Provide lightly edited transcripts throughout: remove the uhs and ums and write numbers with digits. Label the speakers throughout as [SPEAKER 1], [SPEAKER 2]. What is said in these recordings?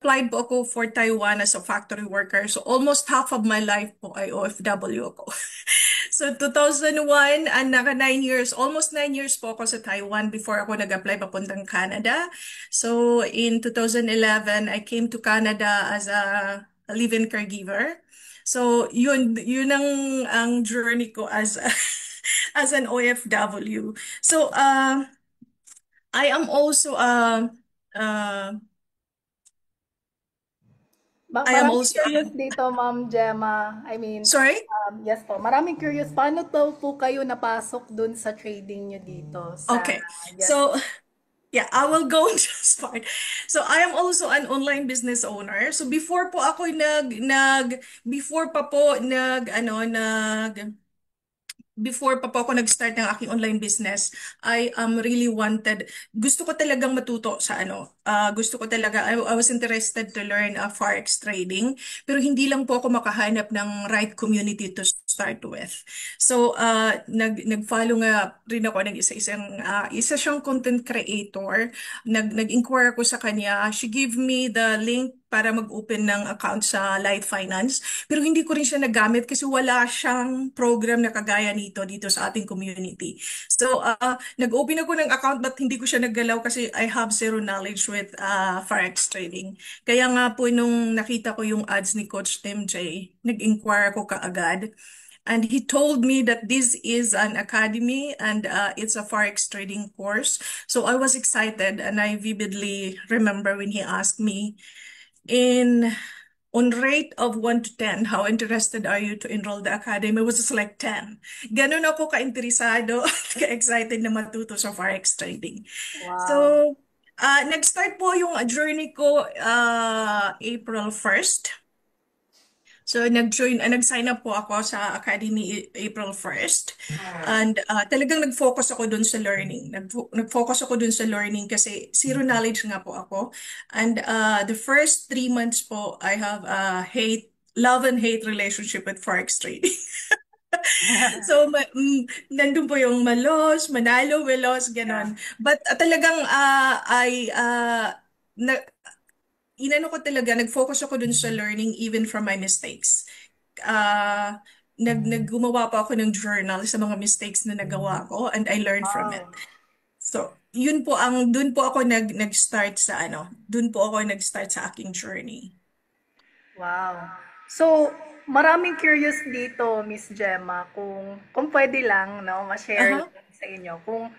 [SPEAKER 1] nag-applied po ako for Taiwan as a factory worker. So almost half of my life po ay OFW ako. So 2001, naka 9 years, almost 9 years po ako sa Taiwan before ako nag-apply papuntang Canada. So in 2011, I came to Canada as a live-in caregiver. So yun ang journey ko as as an OFW. So I am also uh, I am
[SPEAKER 2] Maraming
[SPEAKER 1] also
[SPEAKER 2] curious dito, Ma'am Gemma. I mean,
[SPEAKER 1] sorry.
[SPEAKER 2] yes po, maraming curious. Paano daw po kayo napasok dun sa trading nyo dito sa,
[SPEAKER 1] Okay.
[SPEAKER 2] yes
[SPEAKER 1] So
[SPEAKER 2] po.
[SPEAKER 1] yeah, I will go on just fine. So I am also an online business owner. So before po ako before pa po before pa po ako nag-start ng aking online business, I really wanted, gusto ko talagang matuto sa gusto ko talaga, I was interested to learn Forex trading, pero hindi lang po ako makahanap ng right community to start with. So, nag-follow nga rin ako ng isa siyang content creator, nag-inquire ako sa kanya, she gave me the link para mag-open ng account sa Light Finance. Pero hindi ko rin siya nagamit kasi wala siyang program na kagaya dito sa ating community. So, nag-open ako ng account but hindi ko siya naggalaw kasi I have zero knowledge with Forex trading. Kaya nga po nung nakita ko yung ads ni Coach MJ, nag-inquire ako kaagad. And he told me that this is an academy and it's a Forex trading course. So I was excited and I vividly remember when he asked me, in on rate of 1 to 10, how interested are you to enroll the academy? It was just like 10. Ganun ako ka-interesado at ka-excited na matuto sa Forex trading.
[SPEAKER 2] Wow.
[SPEAKER 1] So, nag-start po yung journey ko April 1st. So, nag-sign up po ako sa Academy April 1st. And talagang nag-focus ako dun sa learning. Nag-focus ako dun sa learning kasi zero knowledge nga po ako. And the first 3 months po, I have a love and hate relationship with Forex trading. So, nandun po yung malos, manalo, melos,
[SPEAKER 2] Yeah.
[SPEAKER 1] ganon. But talagang na, inano ko talaga, nag-focus ako dun sa learning even from my mistakes. Uh, Naggumawa pa ako ng journal sa mga mistakes na nagawa ko and I learned from it.
[SPEAKER 2] Wow.
[SPEAKER 1] So, dun po ako nag-start sa dun po ako nag-start sa aking journey.
[SPEAKER 2] Wow. So, maraming curious dito, Miss Gemma, kung pwede lang, no, ma-share
[SPEAKER 1] Aha.
[SPEAKER 2] lang sa inyo, kung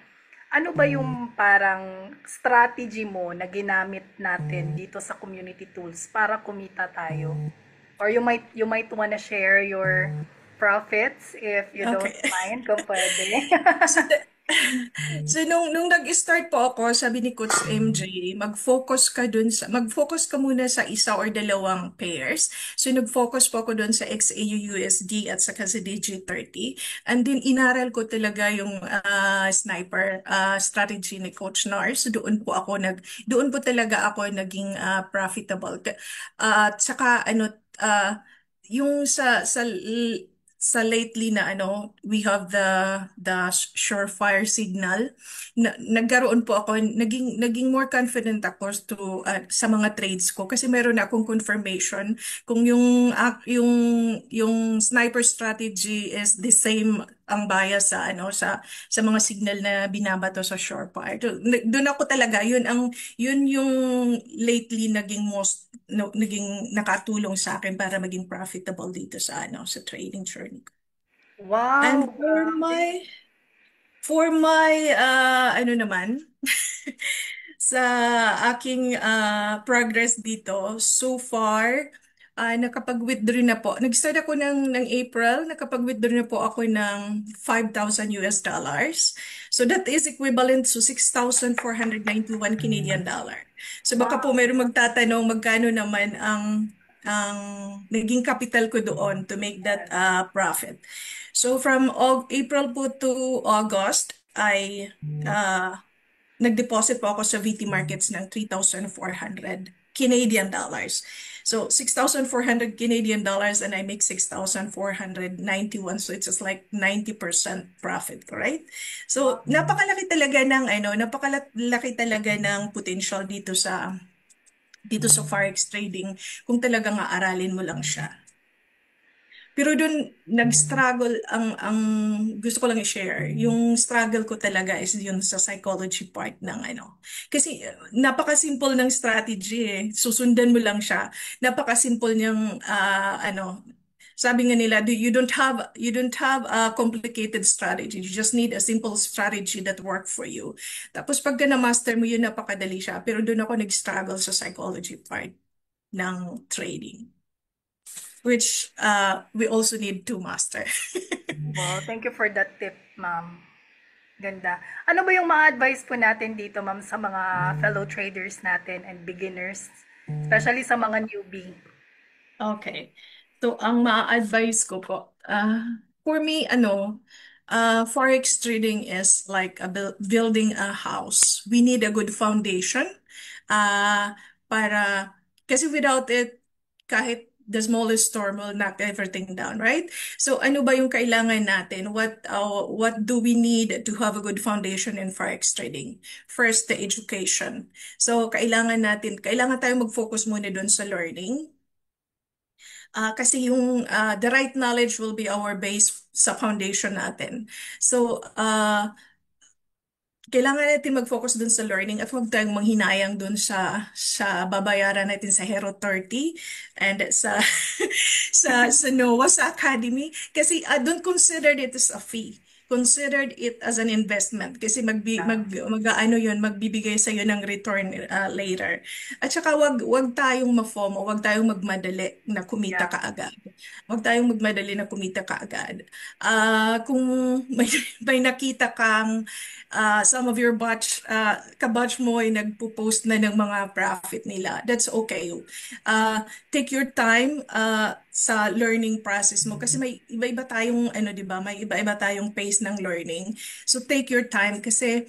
[SPEAKER 2] ano ba yung parang strategy mo na ginamit natin dito sa community tools para kumita tayo? Or you might wanna share your profits if you don't
[SPEAKER 1] Okay.
[SPEAKER 2] mind, kung pwede.
[SPEAKER 1] So, so nung nag-start po ako, sabi ni Coach MJ, mag-focus ka muna sa isa or dalawang pairs. So nag-focus po ako dun sa XAU-USD at saka sa DG30. And then inaral ko talaga yung sniper strategy ni Coach Nars. Doon po talaga ako naging profitable. At saka yung sa lately na we have the surefire signal. Nagkaroon po ako, naging more confident ako sa mga trades ko kasi meron na akong confirmation kung yung sniper strategy is the same ang bias sa mga signal na binabato sa surefire. Doon ako talaga, yun yung lately naging nakatulong sa akin para maging profitable dito sa trading journey ko.
[SPEAKER 2] Wow,
[SPEAKER 1] And
[SPEAKER 2] grabe.
[SPEAKER 1] for my naman sa aking progress dito so far, nakapag-withdraw na po. Nag-start ako ng April, nakapag-withdraw na po ako ng $5,000. So that is equivalent to 6,491 Canadian dollar. So baka po
[SPEAKER 2] Wow.
[SPEAKER 1] mayroong magtatanong magkano naman ang naging capital ko doon to make that
[SPEAKER 2] Yes.
[SPEAKER 1] profit. So from April po to August, I nag-deposit po ako sa VT Markets ng 3,400 Canadian dollars. So, 6,400 Canadian dollars and I make 6,491. So, it's just like 90% profit, right? So, napakalaki talaga ng potential dito dito sa forex trading kung talaga nga aralin mo lang siya. Pero dun, nag-struggle, ang gusto ko lang i-share, yung struggle ko talaga is yun sa psychology part ng ano. Kasi napaka-simple ng strategy eh. Susundan mo lang siya. Napaka-simple niyang, sabi nga nila, you don't have a complicated strategy. You just need a simple strategy that work for you. Tapos pagka na-master mo yun, napakadali siya. Pero doon ako nag-struggle sa psychology part ng trading, which we also need to master.
[SPEAKER 2] Wow, thank you for that tip, ma'am. Ganda. Ano ba yung mga advice po natin dito, ma'am, sa mga fellow traders natin and beginners, especially sa mga newbie?
[SPEAKER 1] Okay. So, ang ma-advise ko po, for me, forex trading is like building a house. We need a good foundation para, kasi without it, kahit the smallest storm will knock everything down, right? So, ano ba yung kailangan natin? What do we need to have a good foundation in forex trading? First, the education. So, kailangan tayo mag-focus muna dun sa learning. Kasi yung the right knowledge will be our base sa foundation natin. So, kailangan natin mag-focus dun sa learning at huwag tayong manghinayang dun sa babayaran natin sa Hero 30 and sa NOAA, sa Academy. Kasi don't consider it as a fee. Consider it as an investment kasi
[SPEAKER 2] Yeah.
[SPEAKER 1] ano yun, magbibigay sa ng return later. At saka wag tayong ma-FOMO, wag tayong magmadali na kumita
[SPEAKER 2] Yeah.
[SPEAKER 1] kaagad. Wag tayong magmadali na kumita kaagad. Kung may, may nakita kang some of your kabatch mo ay nagpo-post na ng mga profit nila. That's okay. Take your time sa learning process mo kasi may iba-iba tayong ano 'di ba? May iba-iba tayong pace ng learning. So take your time kasi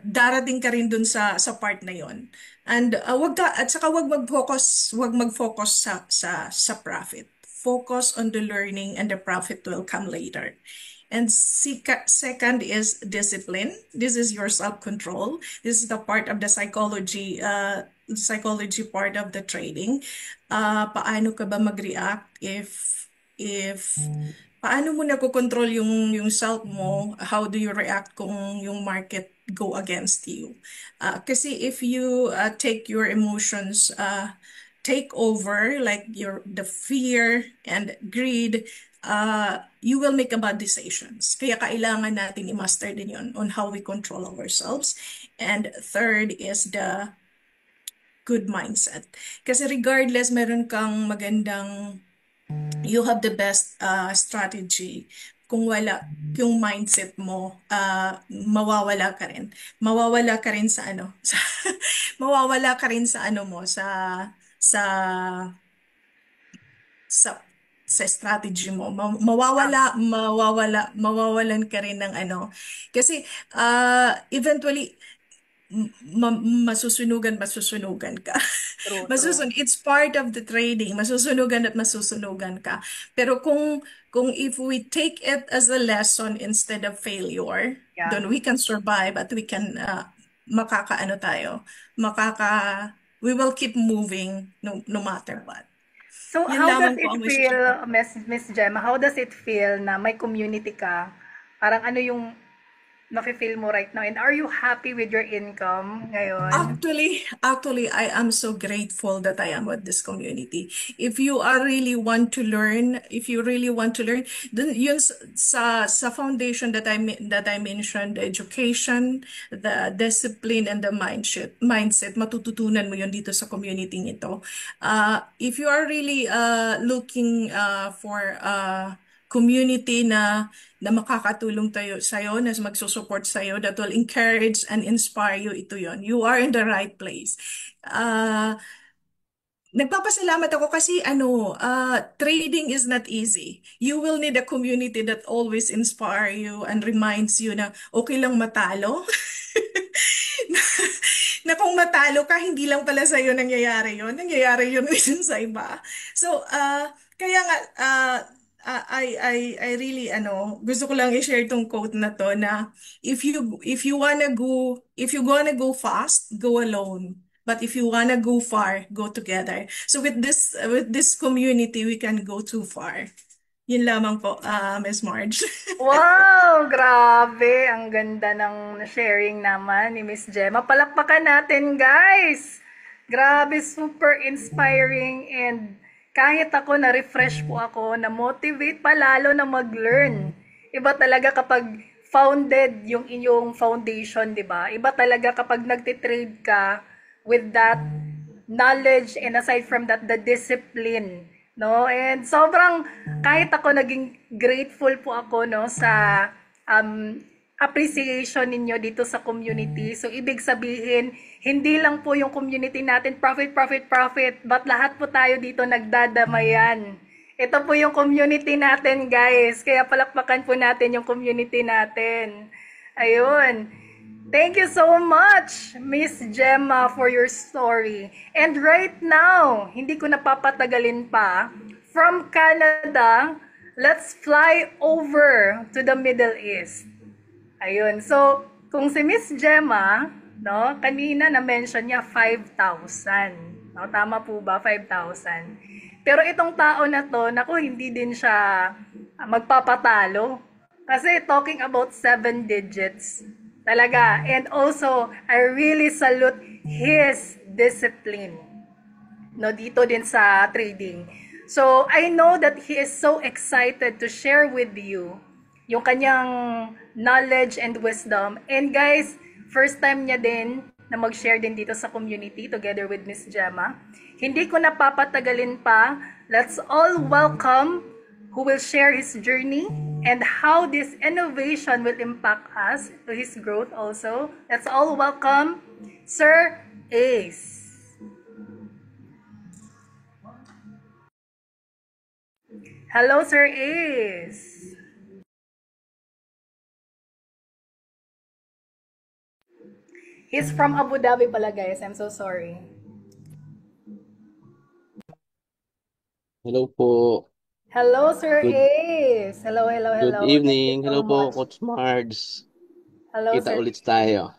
[SPEAKER 1] darating ka rin dun sa part na 'yon. And wag mag-focus sa profit. Focus on the learning and the profit will come later. And second is discipline. This is your self-control. This is the part of the psychology part of the trading. Paano ka ba mag-react if paano mo nakokontrol yung self mo? How do you react kung yung market go against you? Kasi if you take your emotions take over, like the fear and greed, you will make a bad decisions. Kaya kailangan natin i-master din yun on how we control ourselves. And third is the good mindset. Kasi regardless, meron kang you have the best strategy. Kung wala yung mindset mo, mawawala ka rin. Mawawala ka rin sa ano, mawawala ka rin sa ano mo, sa sa sa strategy mo.
[SPEAKER 2] Tama.
[SPEAKER 1] Mawawalan ka rin ng ano. Kasi eventually masusunugan ka.
[SPEAKER 2] True, true.
[SPEAKER 1] It's part of the trading. Masusunugan at masusunugan ka. Pero kung if we take it as a lesson instead of failure,
[SPEAKER 2] Yeah.
[SPEAKER 1] then we can survive at we can makakaano tayo. We will keep moving no matter what.
[SPEAKER 2] So,
[SPEAKER 1] Yun
[SPEAKER 2] how does
[SPEAKER 1] lamang po
[SPEAKER 2] it
[SPEAKER 1] ang message ko.
[SPEAKER 2] feel, Miss Gemma, how does it feel na may community ka? Parang ano yung nafe-feel mo right now? And are you happy with your income ngayon?
[SPEAKER 1] Actually, I am so grateful that I am with this community. If you are really want to learn, if you really want to learn, then yun sa foundation that I mentioned, the education, the discipline, and the mindset, matututunan mo yun dito sa community nito. If you are really looking for community na makakatulong tayo sa'yo, na magsusupport sa'yo, that will encourage and inspire you, ito yon. You are in the right place. Nagpapasalamat ako kasi trading is not easy. You will need a community that always inspire you and reminds you na okay lang matalo. Na kung matalo ka, hindi lang pala sa'yo nangyayari yun. Nangyayari yun rin sa iba. So, kaya nga, I really, gusto ko lang i-share tong quote na to na if you wanna go fast, go alone. But if you wanna go far, go together. So with this community, we can go too far. Yun lamang po, Miss Marge.
[SPEAKER 2] Wow, grabe. Ang ganda ng sharing naman ni Miss Gemma. Palakpakan natin, guys. Grabe, super inspiring and kahit ako na-refresh po ako, na-motivate pa lalo na mag-learn. Iba talaga kapag founded yung inyong foundation, di ba? Iba talaga kapag nagtitrade ka with that knowledge and aside from that, the discipline. No? And sobrang, kahit ako naging grateful po ako no, sa appreciation ninyo dito sa community. So, ibig sabihin, hindi lang po yung community natin profit, profit, profit, but lahat po tayo dito nagdadamayan. Ito po yung community natin, guys. Kaya palakpakan po natin yung community natin. Ayun. Thank you so much, Miss Gemma, for your story. And right now, hindi ko napapatagalin pa, from Canada, let's fly over to the Middle East. Ayun. So, kung si Miss Gemma, no, kanina na-mention niya 5,000. No, tama po ba? 5,000. Pero itong tao na to, naku, hindi din siya magpapatalo. Kasi talking about 7 digits, talaga. And also, I really salute his discipline. No, dito din sa trading. So, I know that he is so excited to share with you yung kanyang knowledge and wisdom. And guys, first time niya din na mag-share din dito sa community together with Miss Gemma. Hindi ko napapatagalin pa. Let's all welcome who will share his journey and how this innovation will impact us to his growth also. Let's all welcome Sir Ace. Hello, Sir Ace. He's from Abu Dhabi pala, guys. I'm so sorry.
[SPEAKER 3] Hello po.
[SPEAKER 2] Hello, Sir
[SPEAKER 3] Good
[SPEAKER 2] Ace. Hello, hello,
[SPEAKER 3] good
[SPEAKER 2] hello. Thank you
[SPEAKER 3] evening.
[SPEAKER 2] so
[SPEAKER 3] Hello po,
[SPEAKER 2] much.
[SPEAKER 3] Coach Mards.
[SPEAKER 2] Hello,
[SPEAKER 3] Kita
[SPEAKER 2] Sir
[SPEAKER 3] ulit
[SPEAKER 2] Ace.
[SPEAKER 3] tayo.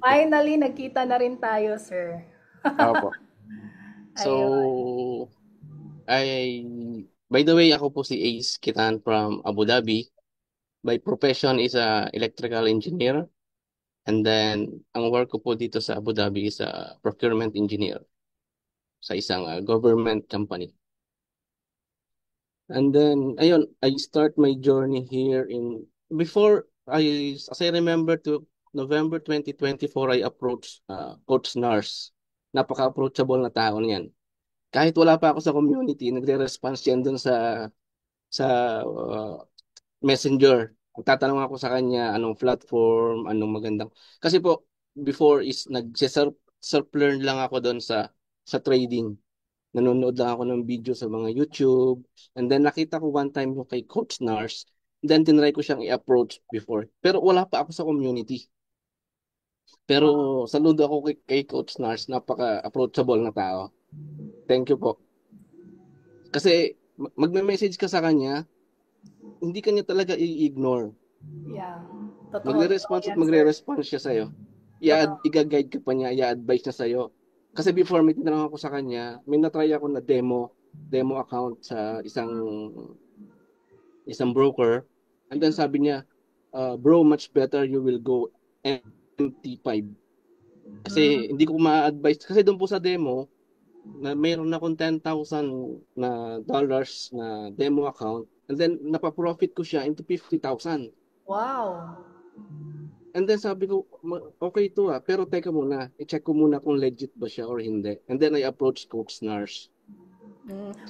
[SPEAKER 2] Finally, nagkita na rin tayo, sir.
[SPEAKER 3] Opo.
[SPEAKER 2] Ayun.
[SPEAKER 3] So, I by the way, ako po si Ace Kitan from Abu Dhabi. By profession is a electrical engineer. And then, ang work ko po dito sa Abu Dhabi is a procurement engineer sa isang government company. And then, ayun, I start my journey here as I remember to November 2024, I approached Coach Nars. Napaka-approachable na tao niyan. Kahit wala pa ako sa community, nagre-response yan dun sa Messenger. Tatanong ako sa kanya anong platform, anong magandang. Kasi po, before is self-learn lang ako doon sa trading. Nanonood lang ako ng video sa mga YouTube. And then nakita ko one time yung kay Coach Nars. Then tinry ko siyang i-approach before. Pero wala pa ako sa community. Pero saludo ako kay Coach Nars. Napaka-approachable na tao. Thank you po. Kasi magme-message ka sa kanya, hindi kanya talaga i-ignore.
[SPEAKER 2] Yeah. Totoo, totoo
[SPEAKER 3] Magre-response at
[SPEAKER 2] yan, sir.
[SPEAKER 3] magre-response siya sa'yo.
[SPEAKER 2] Totoo.
[SPEAKER 3] I-guide ka pa niya, i-advise niya sa'yo. Kasi before may tinanong ako sa kanya, may natry ako na demo account sa isang broker. And then sabi niya, bro, much better you will go MT5. Kasi hindi ko ma-advise. Kasi doon po sa demo, na mayroon akong 10,000 na dollars na demo account. And then napaprofit ko siya into 50,000.
[SPEAKER 2] Wow.
[SPEAKER 3] And then sabi ko, okay to pero teka muna, i-check ko muna kung legit ba siya or hindi. And then I approached Coach Nars.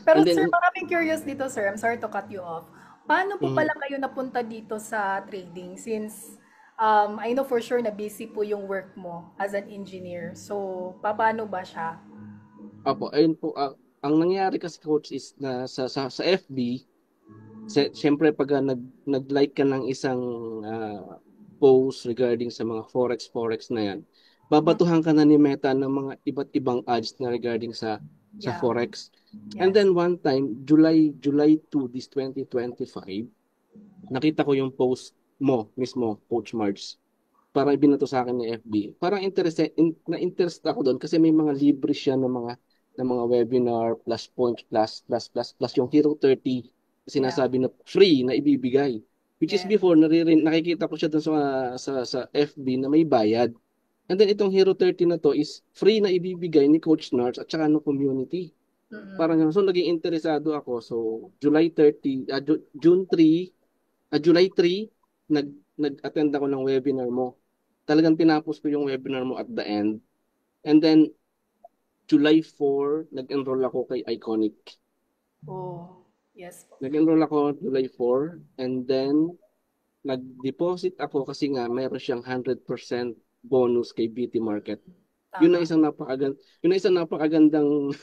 [SPEAKER 2] Pero
[SPEAKER 3] And then,
[SPEAKER 2] sir, maraming curious dito, sir. I'm sorry to cut you off. Paano po pala kayo napunta dito sa trading? Since I know for sure na busy po yung work mo as an engineer. So, paano ba siya?
[SPEAKER 3] Apo, ayun po, ang nangyari kasi coach is na sa FB, siyempre pag nag-like ka ng isang post regarding sa mga forex na yan, babatuhan ka na ni Meta ng mga iba't ibang ads na regarding sa
[SPEAKER 2] Yeah.
[SPEAKER 3] forex.
[SPEAKER 2] Yes.
[SPEAKER 3] And then one time, July 2 this 2025, nakita ko yung post mo mismo, Coach Marge. parang ibinato sa akin ng FB. Parang na-interest ako doon kasi may mga libre siya ng mga webinar plus points plus yung Hero 30
[SPEAKER 2] Yeah.
[SPEAKER 3] sinasabi na free na ibibigay. Which is
[SPEAKER 2] Yes.
[SPEAKER 3] before nakikita ko siya doon sa FB na may bayad. And then itong Hero 30 na to is free na ibibigay ni Coach Nars at saka ng community.
[SPEAKER 2] Mm-mm.
[SPEAKER 3] Parang ganun. So naging interesado ako. So July 30, June 3, July 3, nag-attend ako ng webinar mo. Talagang tinapos ko yung webinar mo at the end. And then July 4, nag-enroll ako kay Iconic.
[SPEAKER 2] Oh, yes po.
[SPEAKER 3] Nag-enroll ako July 4 and then nag-deposit ako kasi nga mayroon siyang 100% bonus kay BT Market. Yun na
[SPEAKER 2] Tama.
[SPEAKER 3] isang napakagandang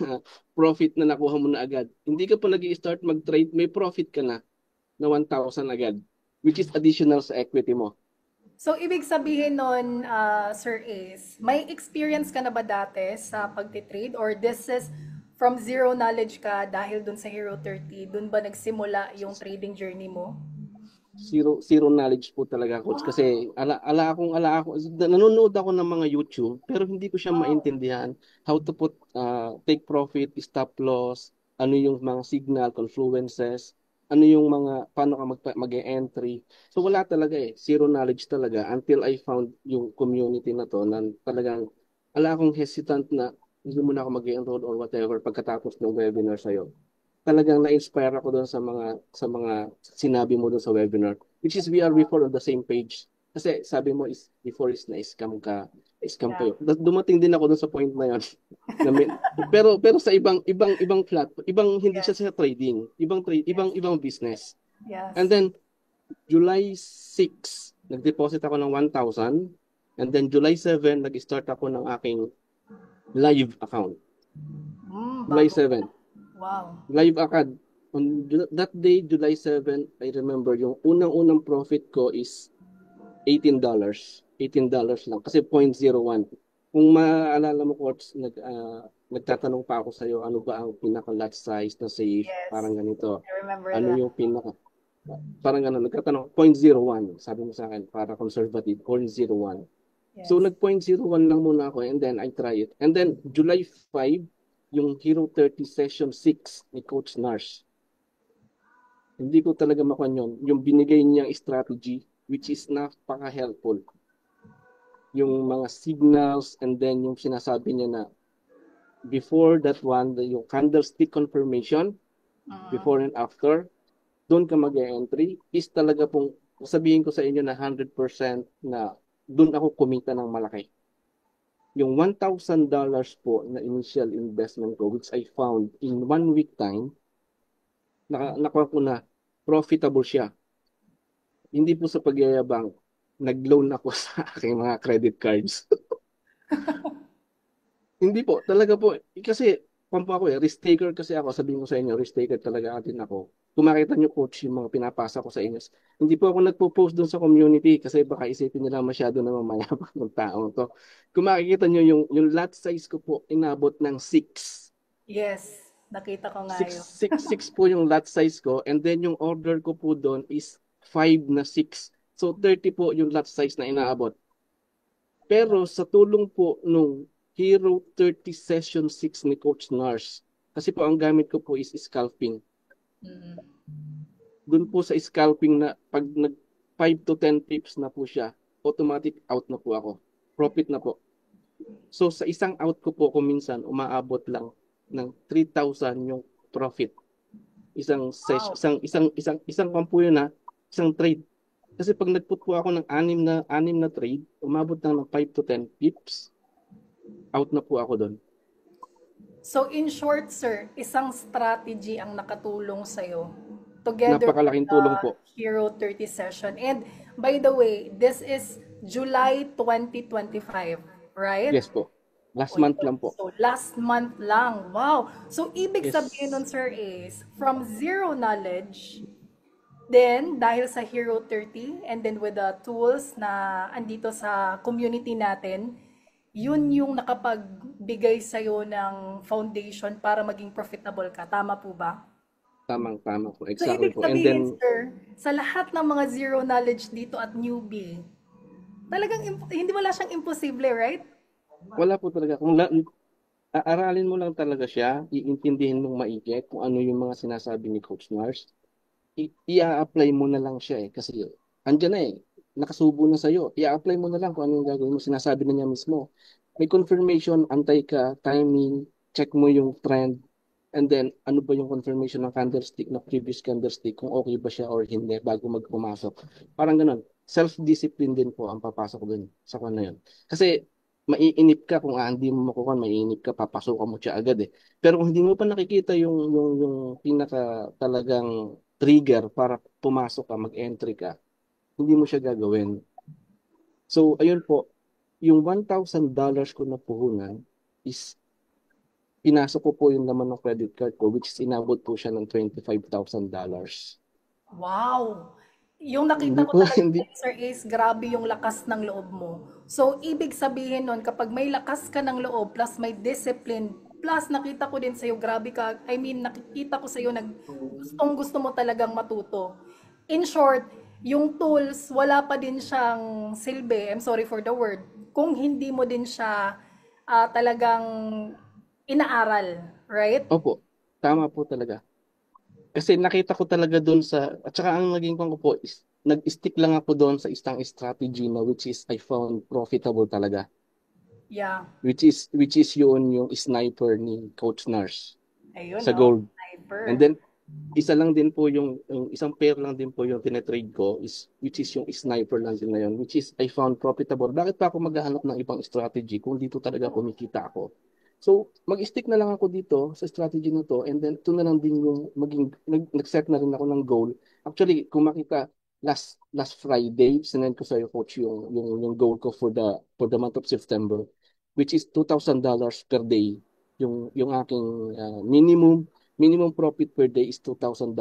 [SPEAKER 3] profit na nakuha mo na agad. Hindi ka pa nag-i-start mag-trade, may profit ka na 1,000 agad, which is additional sa equity mo.
[SPEAKER 2] So, ibig sabihin nun, Sir Ace, may experience ka na ba dati sa pagtitrade? Or this is from zero knowledge ka dahil dun sa Hero 30, dun ba nagsimula yung trading journey mo?
[SPEAKER 3] Zero knowledge po talaga, coach, kasi ala ako nanonood ako ng mga YouTube pero hindi ko siya
[SPEAKER 2] Wow.
[SPEAKER 3] maintindihan how to take profit, stop loss, ano yung mga signal confluences, ano yung mga paano ka mag-entry. So wala talaga zero knowledge talaga until I found yung community na to na talagang ala akong hesitant na hindi mo na ako mag-enroll or whatever pagkatapos ng webinar sa'yo. Talagang na-inspire ako doon sa mga sinabi mo doon sa webinar, which is we are before on the same page. Kasi sabi mo is before is na-scam scam
[SPEAKER 2] Yeah.
[SPEAKER 3] kayo. Dumating din ako doon sa point na 'yon. Pero sa ibang hindi siya
[SPEAKER 2] Yes.
[SPEAKER 3] sa trading,
[SPEAKER 2] Yes.
[SPEAKER 3] ibang business. And
[SPEAKER 2] Yes.
[SPEAKER 3] then July 6, nag-deposit ako ng 1,000 and then July 7 nag-start ako ng aking live account. July
[SPEAKER 2] Bago.
[SPEAKER 3] 7.
[SPEAKER 2] Wow.
[SPEAKER 3] Live account. On that day, July 7, I remember yung unang-unang profit ko is $18. $18 lang kasi 0.01. Kung maalala mo, coach, nagtatanong pa ako sa iyo ano ba ang pinaka lot size na safe,
[SPEAKER 2] Yes.
[SPEAKER 3] parang ganito.
[SPEAKER 2] I remember
[SPEAKER 3] Ano
[SPEAKER 2] that.
[SPEAKER 3] yung pinaka parang ganun, nagtatanong 0.01, sabi mo sa akin para conservative 0.01. So
[SPEAKER 2] Yes.
[SPEAKER 3] nag-0.01 lang muna ako and then I try it. And then July 5, yung Hero 30 Session 6 ni Coach Nars. Hindi ko talaga makuha yun. Yung binigay niyang strategy, which is napaka-helpful. Yung mga signals and then yung sinasabi niya na before that one, yung candlestick confirmation, before and after, doon ka mag-entry, is talaga pong, sabihin ko sa inyo na 100% na doon ako kumita ng malaki. Yung $1,000 po na initial investment ko, which I found in 1 week time, nakuha ko na profitable siya. Hindi po sa pagyayabang, nag-loan ako sa aking mga credit cards. Hindi po, talaga po. Kasi, pampo ako risk taker kasi ako. Sabihin ko sa inyo, risk taker talaga din ako. Kung makita nyo, coach, yung mga pinapasa ko sa inyo. Hindi po ako nagpo-post doon sa community kasi baka isipin nila masyado na mamayabang ng tao to. Kung makikita nyo, yung lot size ko po, inabot ng 6.
[SPEAKER 2] Yes. Nakita ko nga
[SPEAKER 3] 6,
[SPEAKER 2] yun.
[SPEAKER 3] 6 po yung lot size ko. And then yung order ko po doon is 5 na 6. So 30 po yung lot size na inaabot. Pero sa tulong po nung Hero 30 Session 6 ni Coach Nars, kasi po ang gamit ko po is scalping.
[SPEAKER 2] Mm.
[SPEAKER 3] Doon po sa scalping na pag nag 5 to 10 pips na po siya, automatic out na po ako. Profit na po. So sa isang out ko po minsan umaabot lang ng 3,000 yung profit. Isang session,
[SPEAKER 2] Wow.
[SPEAKER 3] isang kampuyo na, isang trade. Kasi pag nagput po ako ng anim na trade, umabot lang ng 5 to 10 pips, out na po ako doon.
[SPEAKER 2] So, in short, sir, isang strategy ang nakatulong sa'yo together with
[SPEAKER 3] Napakalaking
[SPEAKER 2] the
[SPEAKER 3] tulong po.
[SPEAKER 2] Hero 30 session. And by the way, this is July 2025, right?
[SPEAKER 3] Yes po. Last
[SPEAKER 2] O
[SPEAKER 3] month
[SPEAKER 2] yun.
[SPEAKER 3] lang po.
[SPEAKER 2] So, last month lang. Wow. So, ibig sabihin nun,
[SPEAKER 3] Yes.
[SPEAKER 2] sir, is from zero knowledge, then, dahil sa Hero 30, and then with the tools na andito sa community natin, yun yung nakapagbigay sa'yo ng foundation para maging profitable ka. Tama po ba?
[SPEAKER 3] Tama po.
[SPEAKER 2] So,
[SPEAKER 3] Exactly
[SPEAKER 2] ibig
[SPEAKER 3] po. And then,
[SPEAKER 2] sabihin, sir, sa lahat ng mga zero knowledge dito at newbie, Talagang hindi wala siyang imposible, right?
[SPEAKER 3] Wala po talaga. Aaralin mo lang talaga siya, iintindihin mong maigi kung ano yung mga sinasabi ni Coach Mars, i-apply mo na lang siya eh. Kasi andyan na eh. Nakasubo na sa'yo. I-apply mo na lang kung ano yung gagawin mo. Sinasabi na niya mismo. May confirmation, antay ka, timing, check mo yung trend, and then ano ba yung confirmation ng candlestick, na previous candlestick, kung okay ba siya or hindi bago magpumasok. Parang ganun. Self-discipline din po ang papasok dun sa kanya yun. Kasi maiinip ka kung hindi mo makukuha, maiinip ka, papasukan mo siya agad eh. Pero kung hindi mo pa nakikita yung pinaka talagang trigger para pumasok ka, mag-entry ka, hindi mo siya gagawin. So, ayun po, yung $1,000 ko na puhunan is pinasok ko po yung laman ng credit card ko, which is inabot po siya ng $25,000.
[SPEAKER 2] Wow! Yung
[SPEAKER 3] Hindi
[SPEAKER 2] nakita ko
[SPEAKER 3] po,
[SPEAKER 2] talaga
[SPEAKER 3] hindi,
[SPEAKER 2] kay Sir Ace, grabe yung lakas ng loob mo. So, ibig sabihin nun, kapag may lakas ka ng loob, plus may discipline, plus nakita ko din sa'yo, grabe ka, I mean, nakikita ko sa'yo, gustong gusto mo talagang matuto. In short, yung tools, wala pa din siyang silbi, I'm sorry for the word, kung hindi mo din siya talagang inaaral, right?
[SPEAKER 3] opo, tama po talaga. Kasi nakita ko talaga doon at saka ang naging kwan ko po is, nag-stick lang ako doon sa isang strategy na which is I found profitable talaga.
[SPEAKER 2] Yeah.
[SPEAKER 3] Which is yung sniper ni Coach Nars
[SPEAKER 2] Ayun,
[SPEAKER 3] sa
[SPEAKER 2] no?
[SPEAKER 3] gold. And
[SPEAKER 2] Sniper.
[SPEAKER 3] then, isa lang din po yung isang pair lang din po yung tinetrade ko which is yung sniper lang din na yun, which is I found profitable. Bakit pa ako maghahanap ng ibang strategy kung dito talaga kumikita ako? So, mag-stick na lang ako dito sa strategy na to, and then ito na lang din yung nag-set na rin ako ng goal. Actually, kung makita, last Friday, sinend ko sa iyo, coach, yung goal ko for the month of September, which is $2,000 per day. Yung aking minimum profit per day is $2,000.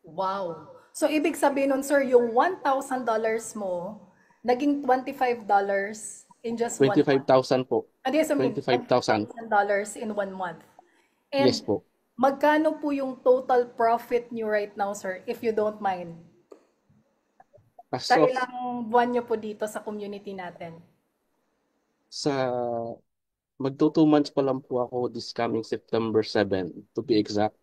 [SPEAKER 2] Wow. So, ibig sabihin nun, sir, yung $1,000 mo, naging $25 in just one month.
[SPEAKER 3] 25,000 po.
[SPEAKER 2] Yes, I mean,
[SPEAKER 3] 25,000.
[SPEAKER 2] $25,000 in one month.
[SPEAKER 3] Yes
[SPEAKER 2] And
[SPEAKER 3] po.
[SPEAKER 2] magkano po yung total profit nyo right now, sir, if you don't mind?
[SPEAKER 3] As
[SPEAKER 2] Sa
[SPEAKER 3] of
[SPEAKER 2] ilang buwan nyo po dito sa community natin?
[SPEAKER 3] sa magto 2 months pa lang po ako this coming September 7 to be exact.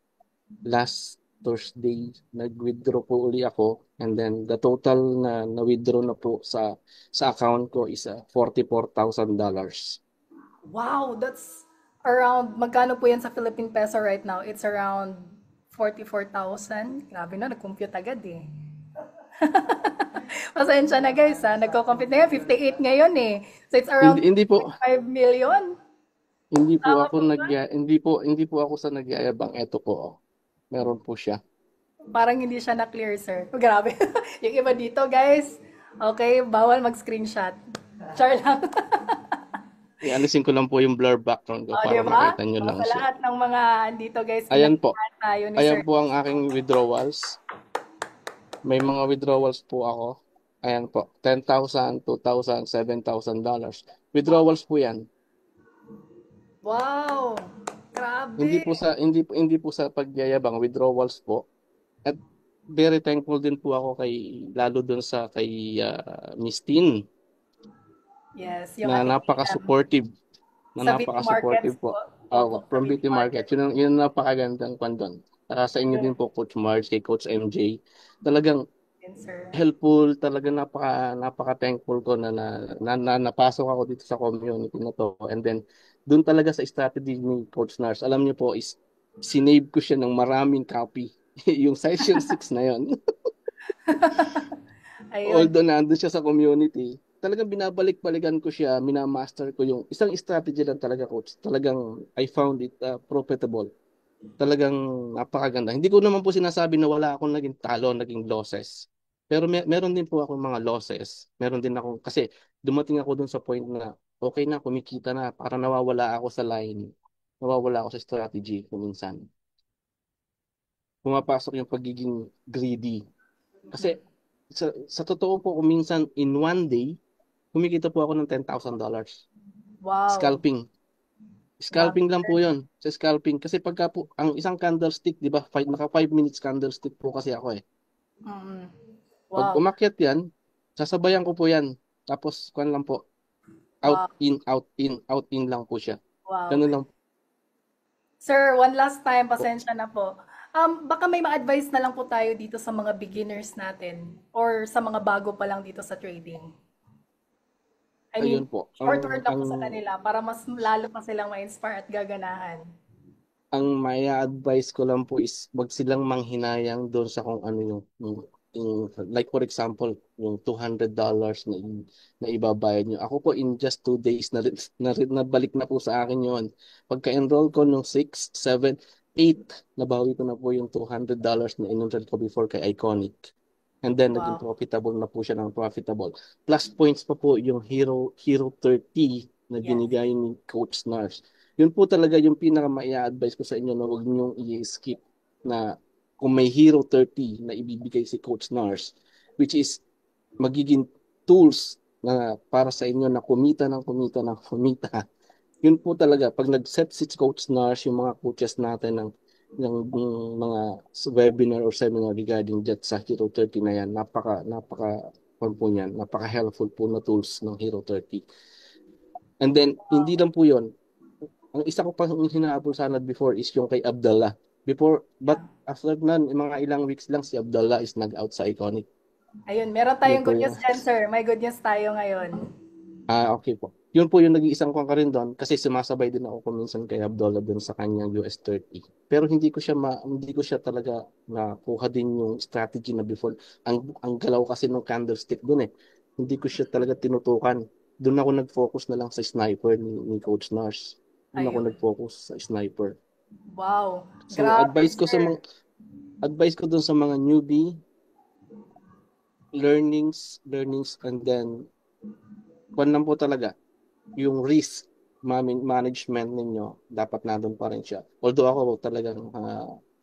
[SPEAKER 3] Last Thursday, nag-withdraw po uli ako, and then the total na withdraw na po sa account ko is $44,000.
[SPEAKER 2] Wow, that's around, magkano po yan sa Philippine peso right now? It's around 44,000. Grabe na, nag-compute agad eh. Pasensya na guys ha, nagko-compute na yan, 58 ngayon eh. So it's
[SPEAKER 3] Hindi
[SPEAKER 2] around
[SPEAKER 3] hindi po
[SPEAKER 2] 5 million.
[SPEAKER 3] hindi po
[SPEAKER 2] Tama
[SPEAKER 3] ako
[SPEAKER 2] po ba?
[SPEAKER 3] hindi po ako sa nagyayabang. Eto po. Meron po siya.
[SPEAKER 2] Parang hindi siya na-clear, sir. Oh, grabe. Yung iba dito, guys. Okay, bawal mag-screenshot. Char lang.
[SPEAKER 3] Ialisin ko lang po yung blur background ko
[SPEAKER 2] O, di
[SPEAKER 3] para
[SPEAKER 2] ba?
[SPEAKER 3] makita nyo
[SPEAKER 2] O,
[SPEAKER 3] lang
[SPEAKER 2] sa
[SPEAKER 3] siya.
[SPEAKER 2] lahat ng mga dito, guys,
[SPEAKER 3] Ayan po.
[SPEAKER 2] pinag tayo ni
[SPEAKER 3] Ayan
[SPEAKER 2] sir.
[SPEAKER 3] po ang aking withdrawals. May mga withdrawals po ako. Ayan po. 10,000, 2,000, $7,000. Withdrawals po yan.
[SPEAKER 2] Wow!
[SPEAKER 3] Hindi
[SPEAKER 2] Grabe!
[SPEAKER 3] po sa hindi po sa pagyayabang, withdrawals po. At very thankful din po ako lalo dun sa kay Miss Tin,
[SPEAKER 2] Yes, yung
[SPEAKER 3] na
[SPEAKER 2] ating Tina.
[SPEAKER 3] napaka-supportive, na
[SPEAKER 2] Sa VP Markets
[SPEAKER 3] napaka-supportive
[SPEAKER 2] po.
[SPEAKER 3] po.
[SPEAKER 2] Opo, sa
[SPEAKER 3] From
[SPEAKER 2] VP
[SPEAKER 3] Beauty Market.
[SPEAKER 2] Markets.
[SPEAKER 3] Yun ang napakagandang pandon. Saka sa inyo
[SPEAKER 2] Ayun
[SPEAKER 3] din po, Coach Marge, kay Coach MJ. Talagang
[SPEAKER 2] din, sir.
[SPEAKER 3] helpful, talaga napaka-thankful ko na napasok ako dito sa community na to. And then, doon talaga sa strategy ni Coach Nars, alam niyo po, is sinave ko siya ng maraming copy. Yung session 6 na yon.
[SPEAKER 2] Ayun.
[SPEAKER 3] Although nandun siya sa community, talagang binabalik-balikan ko siya, minamaster ko yung isang strategy lang talaga, coach. Talagang I found it profitable. Talagang napakaganda. Hindi ko naman po sinasabi na wala akong naging talo, naging losses. Pero meron din po akong mga losses. Meron din ako, kasi dumating ako dun sa point na okay na, kumikita na, para nawawala ako sa line. Nawawala ako sa strategy kung minsan. Pumapasok yung pagiging greedy. Kasi sa totoo po, kung minsan in one day, kumikita po ako ng $10,000.
[SPEAKER 2] Wow.
[SPEAKER 3] Scalping.
[SPEAKER 2] Grabe,
[SPEAKER 3] Scalping lang po
[SPEAKER 2] sir.
[SPEAKER 3] yun. Sa scalping. Kasi pagka po, ang isang candlestick, di ba, naka 5 minutes candlestick po kasi ako eh.
[SPEAKER 2] Mm.
[SPEAKER 3] Pag
[SPEAKER 2] Wow.
[SPEAKER 3] umakyat yan, sasabayan ko po yan. Tapos, kwan lang po, out,
[SPEAKER 2] Wow.
[SPEAKER 3] in, out, in, out, in lang po siya.
[SPEAKER 2] Wow.
[SPEAKER 3] Ganun lang
[SPEAKER 2] Sir, one last time,
[SPEAKER 3] po.
[SPEAKER 2] pasensya na po. Baka may ma-advise na lang po tayo dito sa mga beginners natin or sa mga bago pa lang dito sa trading. I mean,
[SPEAKER 3] Ayun po.
[SPEAKER 2] short word lang po sa kanila para mas lalo pa silang ma-inspire at gaganahan.
[SPEAKER 3] Ang may advice ko lang po is wag silang manghinayang doon sa kung ano like for example, yung $200 na ibabayad nyo. Ako po in just 2 days nabalik na po sa akin yon. Pagka-enroll ko nung 6, 7, 8, nabawi ko na po yung $200 na in-enroll ko before kay Iconic. And then naging
[SPEAKER 2] Wow.
[SPEAKER 3] profitable na po siya ng profitable. Plus points pa po yung Hero 30 na
[SPEAKER 2] Yes.
[SPEAKER 3] binigay ni Coach Nars. Yun po talaga yung pinaka ma-advise ko sa inyo na huwag niyong i-skip na kung may Hero 30 na ibibigay si Coach Nars, which is magiging tools na para sa inyo na kumita ng kumita ng kumita. Yun po talaga, pag nag-set si Coach Nars, yung mga coaches natin ng mga webinar or seminar regarding that sa Hero 30 na yan, napaka helpful po na tools ng Hero 30. And then, hindi lang po yun. Ang isa ko pang hinahabol sana before is yung kay Abdallah. But
[SPEAKER 2] Yeah.
[SPEAKER 3] after nun, mga ilang weeks lang si Abdallah is nag-out sa Iconic.
[SPEAKER 2] Ayun, meron
[SPEAKER 3] Yun
[SPEAKER 2] tayong
[SPEAKER 3] po
[SPEAKER 2] good
[SPEAKER 3] yung,
[SPEAKER 2] news dyan, sir. May good news tayo ngayon.
[SPEAKER 3] okay po. Yun po yung nag-iisang kong ka rin doon kasi sumasabay din ako kuminsan kay Abdullah doon sa kanyang US 30. Pero hindi ko siya talaga nakuha din yung strategy na before. Ang galaw kasi ng candlestick doon eh. Hindi ko siya talaga tinutukan. Doon ako nag-focus na lang sa sniper ni Coach Nars. Doon ako
[SPEAKER 2] Ayun.
[SPEAKER 3] nag-focus sa sniper.
[SPEAKER 2] Wow.
[SPEAKER 3] So
[SPEAKER 2] Grabe, sir.
[SPEAKER 3] advice ko doon sa mga newbie, learnings and then kung lang po talaga yung risk management ninyo, dapat nandun pa rin siya. Although ako talagang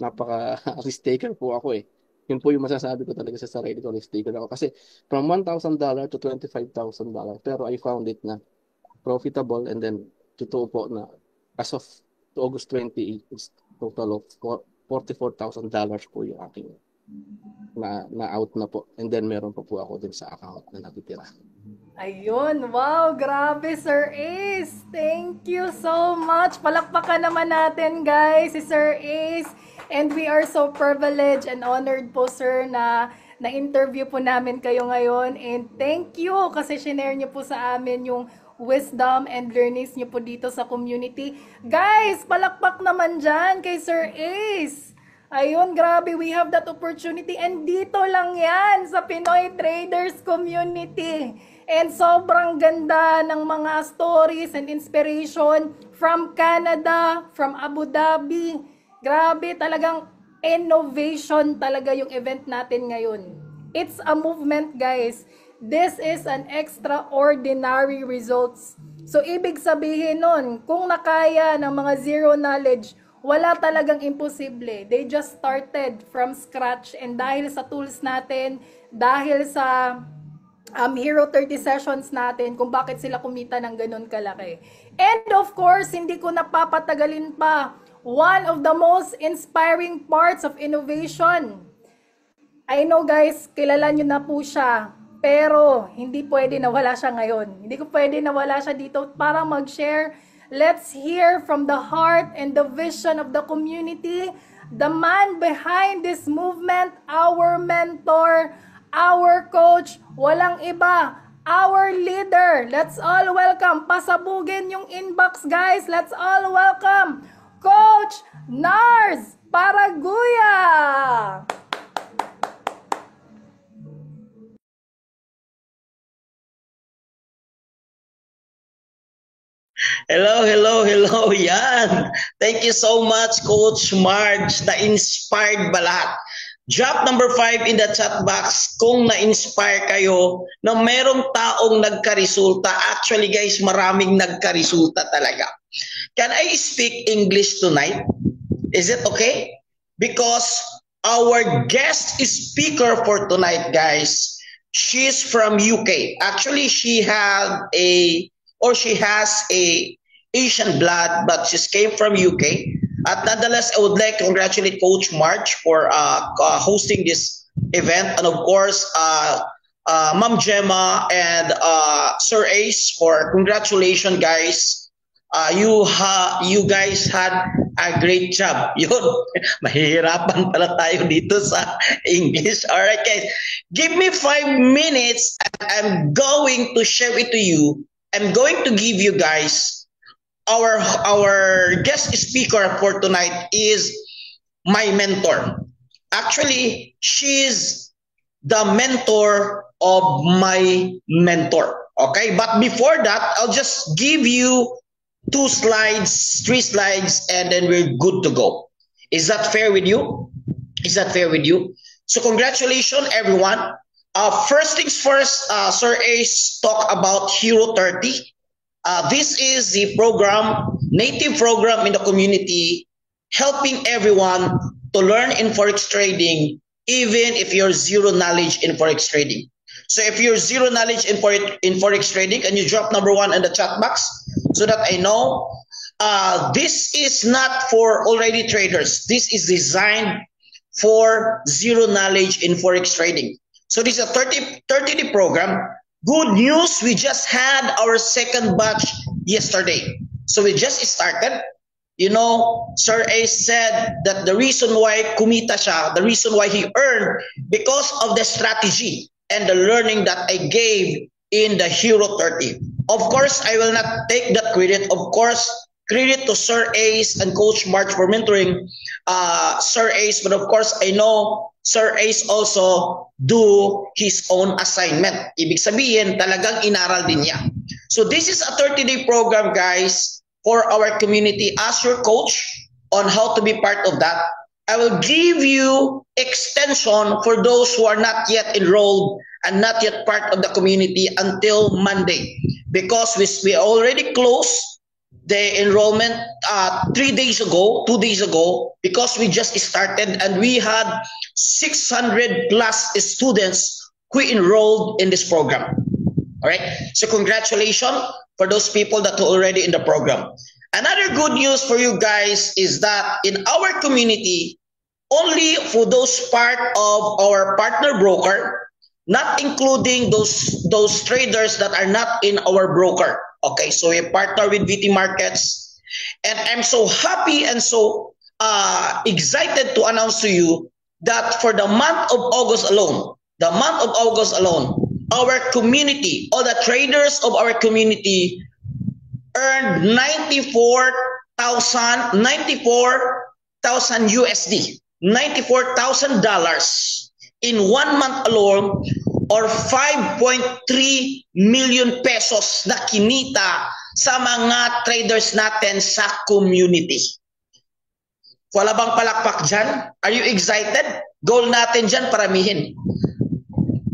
[SPEAKER 3] napaka risk taker po ako eh. Yun po yung masasabi ko talaga sa sarili ko, risk taker ako. Kasi from $1,000 to $25,000, pero I found it na profitable and then totoo po na as of August 28, is total of $44,000 po yung aking na out na po. And then meron pa po ako din sa account na natitira.
[SPEAKER 2] Ayun, wow, grabe Sir Ace. Thank you so much. Palakpakan naman natin guys si Sir Ace. And we are so privileged and honored po sir na na-interview po namin kayo ngayon. And thank you kasi shinare niyo po sa amin yung wisdom and learnings niyo po dito sa community. Guys, palakpak naman dyan kay Sir Ace. Ayun, grabe, we have that opportunity. And dito lang yan sa Pinoy Traders Community. And sobrang ganda ng mga stories and inspiration from Canada, from Abu Dhabi. Grabe, talagang innovation talaga yung event natin ngayon. It's a movement, guys. This is an extraordinary results. So, ibig sabihin nun, kung nakaya ng mga zero knowledge, wala talagang imposible. They just started from scratch. And dahil sa tools natin, dahil sa Hero 30 sessions natin, kung bakit sila kumita ng ganun kalaki. And of course, hindi ko napapatagalin pa, one of the most inspiring parts of innovation. I know guys, kilala nyo na po siya, pero hindi pwede na wala siya ngayon. Hindi ko pwede na wala siya dito para mag-share. Let's hear from the heart and the vision of the community, the man behind this movement, our mentor, our coach, walang iba, our leader. Let's all welcome. Pasabugin yung inbox, guys. Let's all welcome Coach Nars Paraguya.
[SPEAKER 4] Hello, hello, hello. Yan. Thank you so much, Coach Marge. Na-inspired ba lahat? Drop number 5 in the chat box kung na-inspire kayo na merong taong nagkaresulta. Actually guys, maraming nagkaresulta talaga. Can I speak English tonight? Is it okay? Because our guest speaker for tonight, guys, she's from UK. Actually, she has a Asian blood, but she came from UK. At nonetheless, I would like to congratulate Coach March for hosting this event, and of course, Ma'am Gemma and Sir Ace for congratulations, guys. You guys had a great job. Yun, mahihirapan pala tayo dito sa English. All right, guys. Give me 5 minutes and I'm going to share it to you. I'm going to give you guys our guest speaker for tonight is my mentor. Actually, she's the mentor of my mentor. Okay, but before that, I'll just give you 2 slides, 3 slides, and then we're good to go. Is that fair with you? Is that fair with you? So congratulations, everyone. First things first, Sir Ace talk about Hero 30. This is the program, native program in the community, helping everyone to learn in Forex trading, even if you're zero knowledge in Forex trading. So if you're zero knowledge in Forex trading, can you drop number 1 in the chat box so that I know? This is not for already traders. This is designed for zero knowledge in Forex trading. So this is a 30-day program. Good news, we just had our second batch yesterday. So we just started. You know, Sir Ace said that the reason why kumita siya, the reason why he earned, because of the strategy and the learning that I gave in the Hero 30. Of course, I will not take that credit. Of course, credit to Sir Ace and Coach March for mentoring Sir Ace. But of course, I know Sir Ace also do his own assignment. Ibig sabihin, talagang inaral din niya. So this is a 30-day program, guys, for our community. As your coach on how to be part of that, I will give you extension for those who are not yet enrolled and not yet part of the community until Monday, because we already closed the enrollment 2 days ago, because we just started and we had 600 plus students who enrolled in this program. All right, so congratulations for those people that are already in the program. Another good news for you guys is that in our community, only for those part of our partner broker, not including those traders that are not in our broker. Okay, so we partner with VT Markets, and I'm so happy and so excited to announce to you that for the month of August alone, our community, all the traders of our community earned $94,000 USD, $94,000 in 1 month alone, or 5.3 million pesos na kinita sa mga traders natin sa community. Wala bang palakpak dyan? Are you excited? Goal natin dyan, paramihin.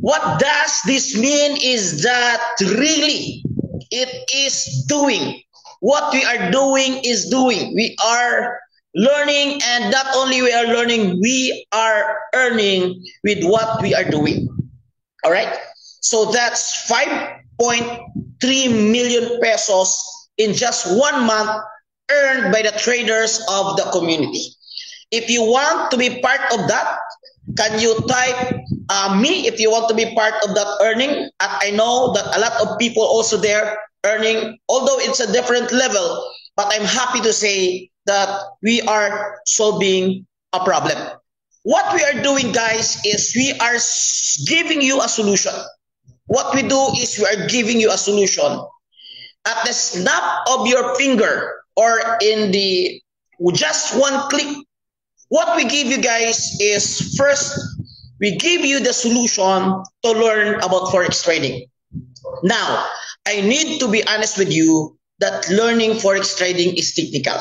[SPEAKER 4] What does this mean is that really it is doing. What we are doing is doing. We are learning, and not only we are learning, we are earning with what we are doing. All right? So that's 5.3 million pesos in just 1 month earned by the traders of the community. If you want to be part of that, can you type me if you want to be part of that earning? I know that a lot of people also there earning, although it's a different level, but I'm happy to say that we are solving a problem. What we are doing, guys, is we are giving you a solution. What we do is we are giving you a solution at the snap of your finger, or in the just one click. What we give you guys is, first, we give you the solution to learn about Forex trading. Now, I need to be honest with you that learning Forex trading is technical.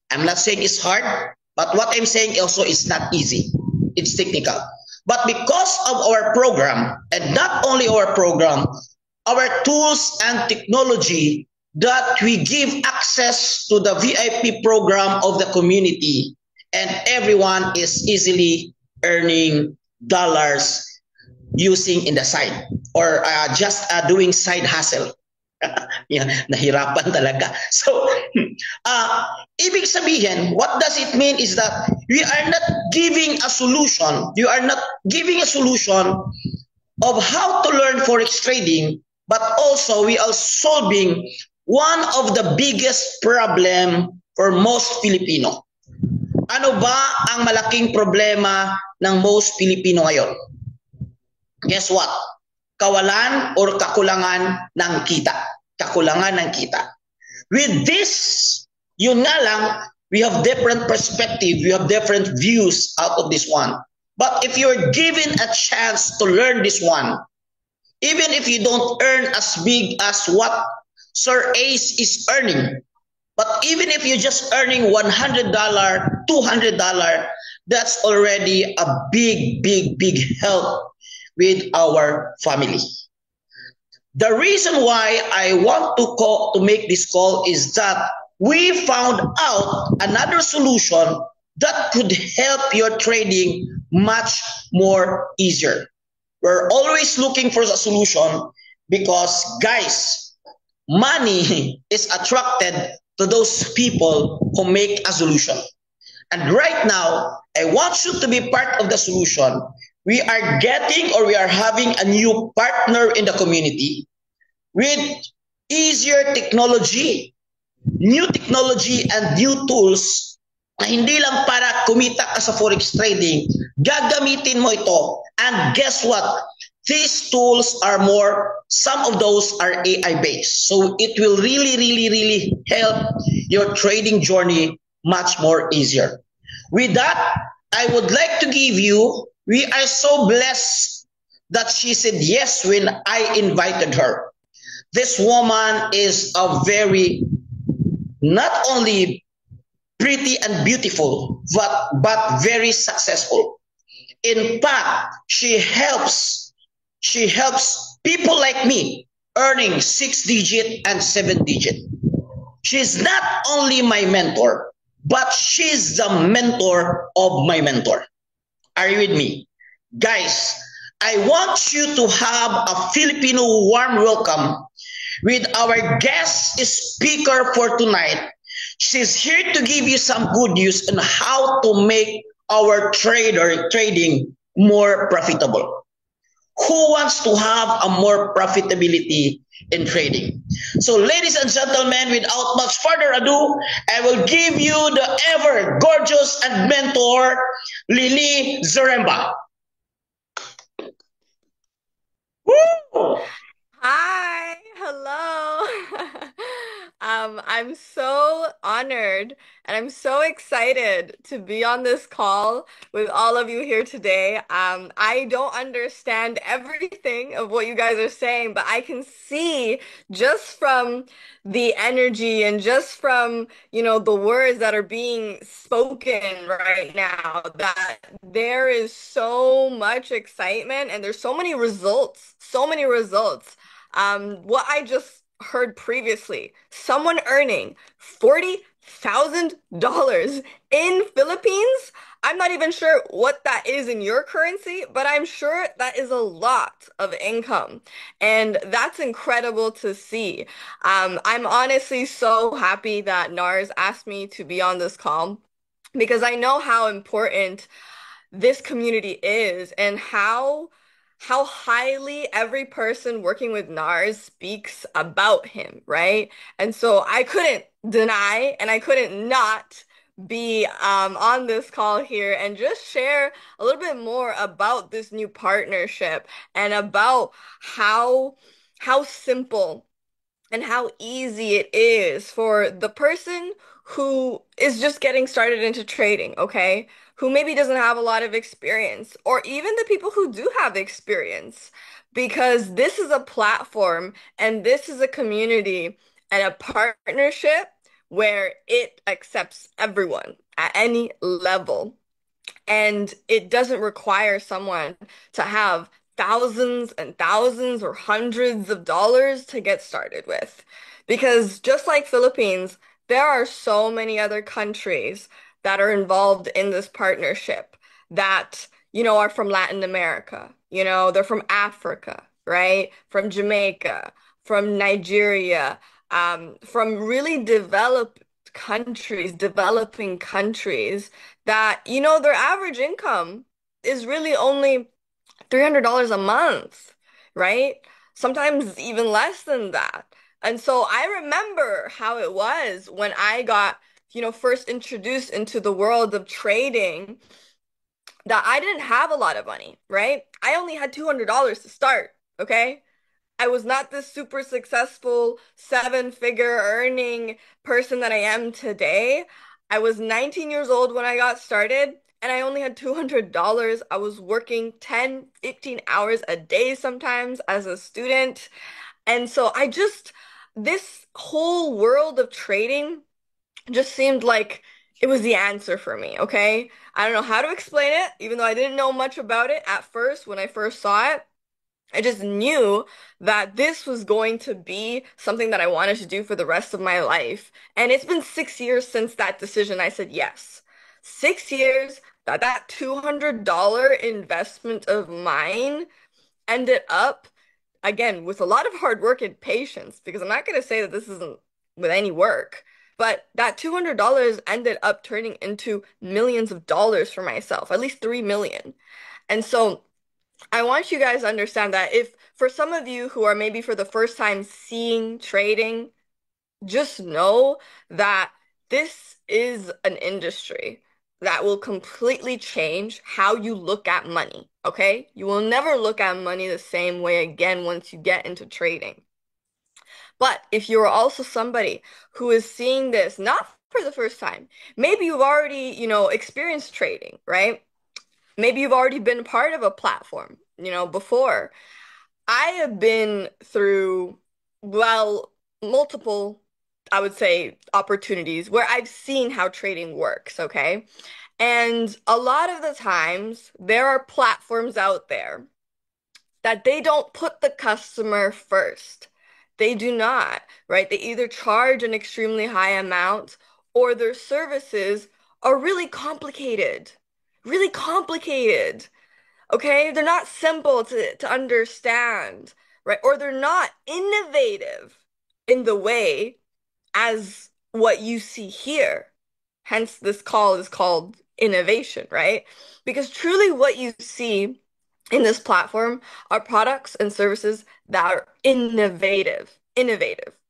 [SPEAKER 4] I'm not saying it's hard, but what I'm saying also is not easy. It's technical. But because of our program, and not only our program, our tools and technology that we give access to the VIP program of the community, and everyone is easily earning dollars using in the side, or just doing side hustle. Yeah, nahirapan talaga. So, ibig sabihin, what does it mean is that we are not giving a solution. You are not giving a solution of how to learn forex trading, but also we are solving one of the biggest problem for most Filipino. Ano ba ang malaking problema ng most Filipino ngayon? Guess what? Kawalan or kakulangan ng kita. Kakulangan ng kita. With this, yun nga lang, we have different perspective, we have different views out of this one. But if you're given a chance to learn this one, even if you don't earn as big as what Sir Ace is earning, but even if you're just earning $100, $200, that's already a big, big, big help with our family. The reason why I want to make this call is that we found out another solution that could help your trading much more easier. We're always looking for a solution because, guys, money is attracted to those people who make a solution. And right now, I want you to be part of the solution. We are getting or we are having a new partner in the community with easier technology, new technology and new tools na hindi lang para kumita ka sa forex trading, gagamitin mo ito. And guess what? These tools are some of those are AI based. So it will really, really, really help your trading journey much more easier. With that, I would like to give you, we are so blessed that she said yes when I invited her. This woman is a very, not only pretty and beautiful, but very successful. In fact, she helps people like me earning 6-digit and 7-digit. She's not only my mentor, but she's the mentor of my mentor. Are you with me? Guys, I want you to have a Filipino warm welcome with our guest speaker for tonight. She's here to give you some good news on how to make our trading more profitable. Who wants to have a more profitability in trading? So ladies and gentlemen, without much further ado, I will give you the ever gorgeous and mentor, Lily Zaremba. Woo!
[SPEAKER 5] Hi, hello. I'm so honored and I'm so excited to be on this call with all of you here today. I don't understand everything of what you guys are saying, but I can see just from the energy and just from, the words that are being spoken right now that there is so much excitement and there's so many results, so many results. What I just heard previously, someone earning $40,000 in Philippines. I'm not even sure what that is in your currency, but I'm sure that is a lot of income. And that's incredible to see. I'm honestly so happy that NARS asked me to be on this call because I know how important this community is and how highly every person working with NARS speaks about him, right? And so I couldn't deny and I couldn't not be on this call here and just share a little bit more about this new partnership and about how simple and how easy it is for the person who is just getting started into trading, okay? Who maybe doesn't have a lot of experience, or even the people who do have experience, because this is a platform and this is a community and a partnership where it accepts everyone at any level. And it doesn't require someone to have thousands and thousands or hundreds of dollars to get started with. Because just like Philippines, there are so many other countries that are involved in this partnership that, are from Latin America. They're from Africa, right? From Jamaica, from Nigeria, from really developing countries that, their average income is really only $300 a month, right? Sometimes even less than that. And so I remember how it was when I got, first introduced into the world of trading, that I didn't have a lot of money, right? I only had $200 to start, okay? I was not this super successful seven-figure earning person that I am today. I was 19 years old when I got started, and I only had $200. I was working 10, 15 hours a day sometimes as a student. And so this whole world of trading just seemed like it was the answer for me, okay? I don't know how to explain it, even though I didn't know much about it at first when I first saw it. I just knew that this was going to be something that I wanted to do for the rest of my life. And it's been 6 years since that decision. I said yes. 6 years that $200 investment of mine ended up, again, with a lot of hard work and patience, because I'm not going to say that this isn't with any work, but that $200 ended up turning into millions of dollars for myself, at least 3 million. And so I want you guys to understand that if for some of you who are maybe for the first time seeing trading, just know that this is an industry that will completely change how you look at money, okay? You will never look at money the same way again once you get into trading. But if you're also somebody who is seeing this not for the first time, maybe you've already, experienced trading, right? Maybe you've already been part of a platform, before. I have been through, well, multiple, I would say, opportunities where I've seen how trading works, okay? And a lot of the times, there are platforms out there that they don't put the customer first. They do not, right? They either charge an extremely high amount or their services are really complicated. Really complicated. Okay? They're not simple to understand, right? Or they're not innovative in the way as what you see here. Hence, this call is called innovation, right? Because truly what you see in this platform are products and services that are innovative,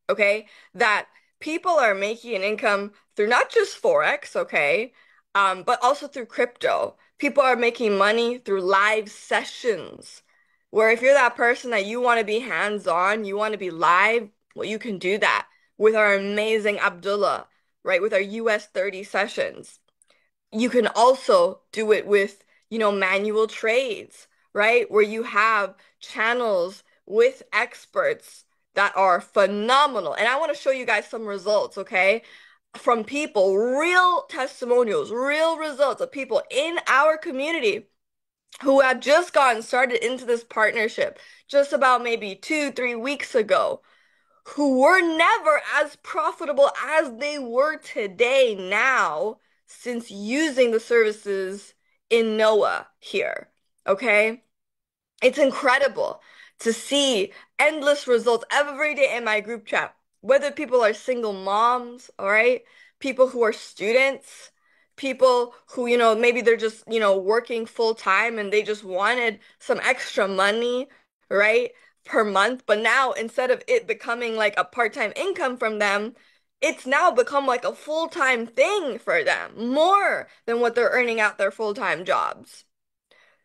[SPEAKER 5] okay? That people are making an income through not just Forex, okay? But also through crypto. People are making money through live sessions, where if you're that person that you want to be hands-on, you want to be live, well, you can do that with our amazing Abdullah, right? With our US 30 sessions. You can also do it with, manual trades, right? Where you have channels with experts that are phenomenal. And I want to show you guys some results, okay? From people, real testimonials, real results of people in our community who have just gotten started into this partnership just about maybe 2, 3 weeks ago, who were never as profitable as they were today now since using the services in Noah here. Okay? It's incredible to see endless results every day in my group chat, whether people are single moms, all right? People who are students, people who, maybe they're just, working full time and they just wanted some extra money, right, per month. But now instead of it becoming like a part-time income from them, it's now become like a full-time thing for them, more than what they're earning at their full-time jobs.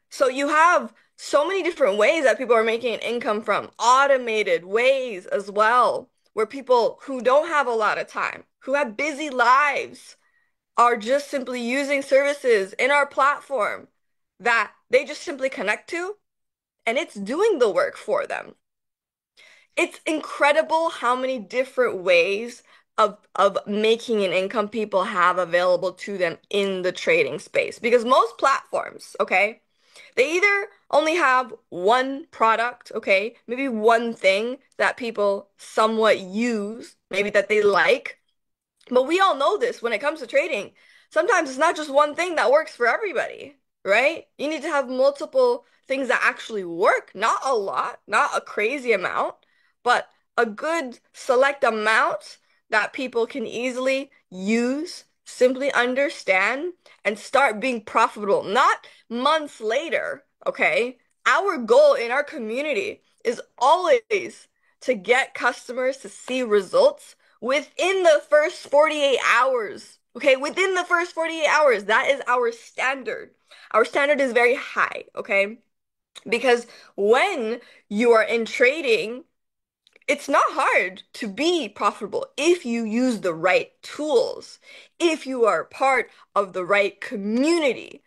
[SPEAKER 5] So you have so many different ways that people are making an income from, automated ways as well, where people who don't have a lot of time, who have busy lives, are just simply using services in our platform that they just simply connect to, and it's doing the work for them. It's incredible how many different ways of making an income people have available to them in the trading space. Because most platforms, okay, they either only have one product, okay, maybe one thing that people somewhat use, maybe that they like. But we all know this when it comes to trading. Sometimes it's not just one thing that works for everybody, right? You need to have multiple things that actually work, not a lot, not a crazy amount, but a good select amount that people can easily use, simply understand, and start being profitable, not months later, okay? Our goal in our community is always to get customers to see results within the first 48 hours. Okay, within the first 48 hours, that is our standard. Our standard is very high, okay? Because when you are in trading, it's not hard to be profitable if you use the right tools, if you are part of the right community.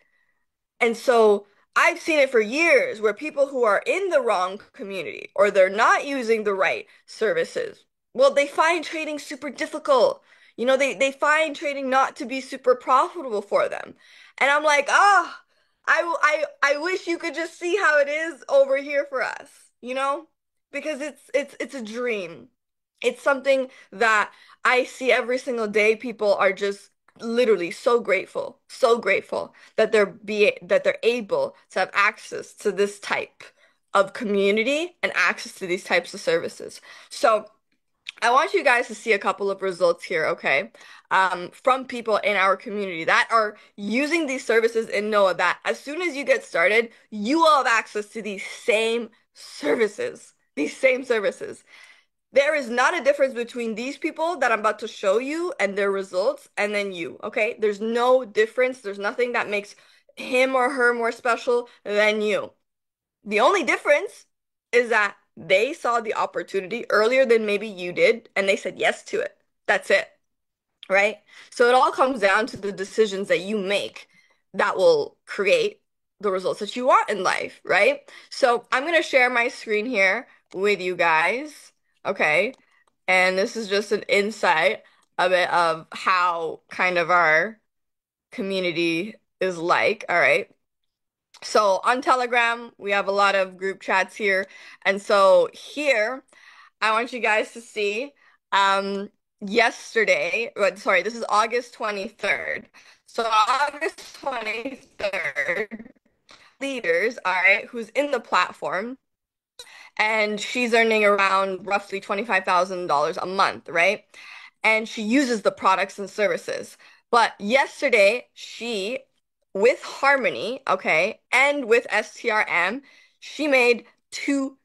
[SPEAKER 5] And so I've seen it for years where people who are in the wrong community or they're not using the right services, well, they find trading super difficult. They find trading not to be super profitable for them. And I'm like, I wish you could just see how it is over here for us, because it's a dream. It's something that I see every single day. People are just literally so grateful that they're able to have access to this type of community and access to these types of services. So I want you guys to see a couple of results here, okay? From people in our community that are using these services and know that as soon as you get started, you will have access to these same services. These same services. There is not a difference between these people that I'm about to show you and their results and then you, okay? There's no difference. There's nothing that makes him or her more special than you. The only difference is that they saw the opportunity earlier than maybe you did and they said yes to it. That's it, right? So it all comes down to the decisions that you make that will create the results that you want in life, right? So I'm going to share my screen here with you guys. Okay. And this is just an insight a bit of how kind of our community is like. All right. So on Telegram, we have a lot of group chats here. And so here, I want you guys to see yesterday, sorry, this is August 23rd. So August 23rd, leaders, all right, who's in the platform and she's earning around roughly $25,000 a month, right? And she uses the products and services. But yesterday, she, with Harmony, okay, and with STRM, she made $2,000.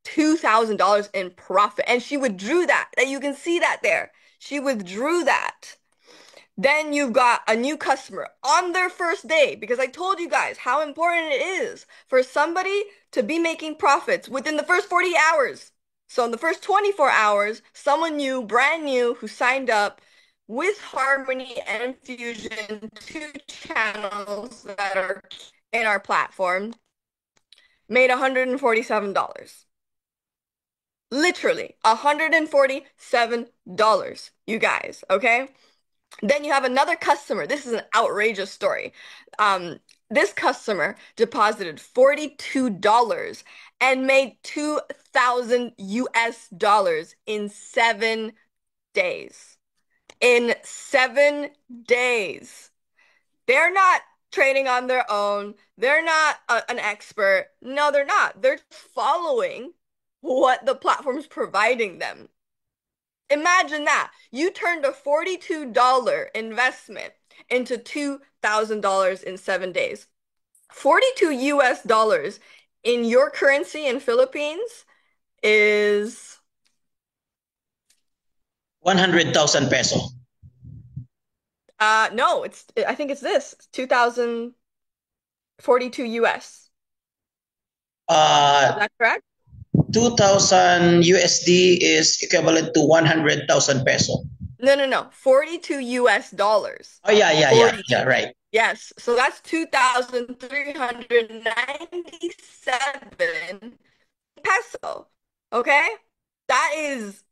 [SPEAKER 5] $2,000 in profit. And she withdrew that. And you can see that there. She withdrew that. Then you've got a new customer on their first day, because I told you guys how important it is for somebody to be making profits within the first 40 hours. So in the first 24 hours, someone new, brand new, who signed up with Harmony and Fusion, two channels that are in our platform, made $147. Literally, $147, you guys, okay? Then you have another customer. This is an outrageous story. This customer deposited $42 and made 2,000 US dollars in 7 days. In 7 days. They're not trading on their own. They're not an expert. No, they're not. They're following what the platform's providing them. Imagine that. You turned a $42 investment into $2,000 in 7 days. 42 US dollars in your currency in Philippines is
[SPEAKER 4] 100,000 peso.
[SPEAKER 5] No, I think it's this. 2,042 US. Is that correct?
[SPEAKER 4] 2,000 USD is equivalent to 100,000 peso.
[SPEAKER 5] No. 42 US dollars.
[SPEAKER 4] Oh, yeah, right.
[SPEAKER 5] Yes, so that's 2,397 peso. Okay? That is,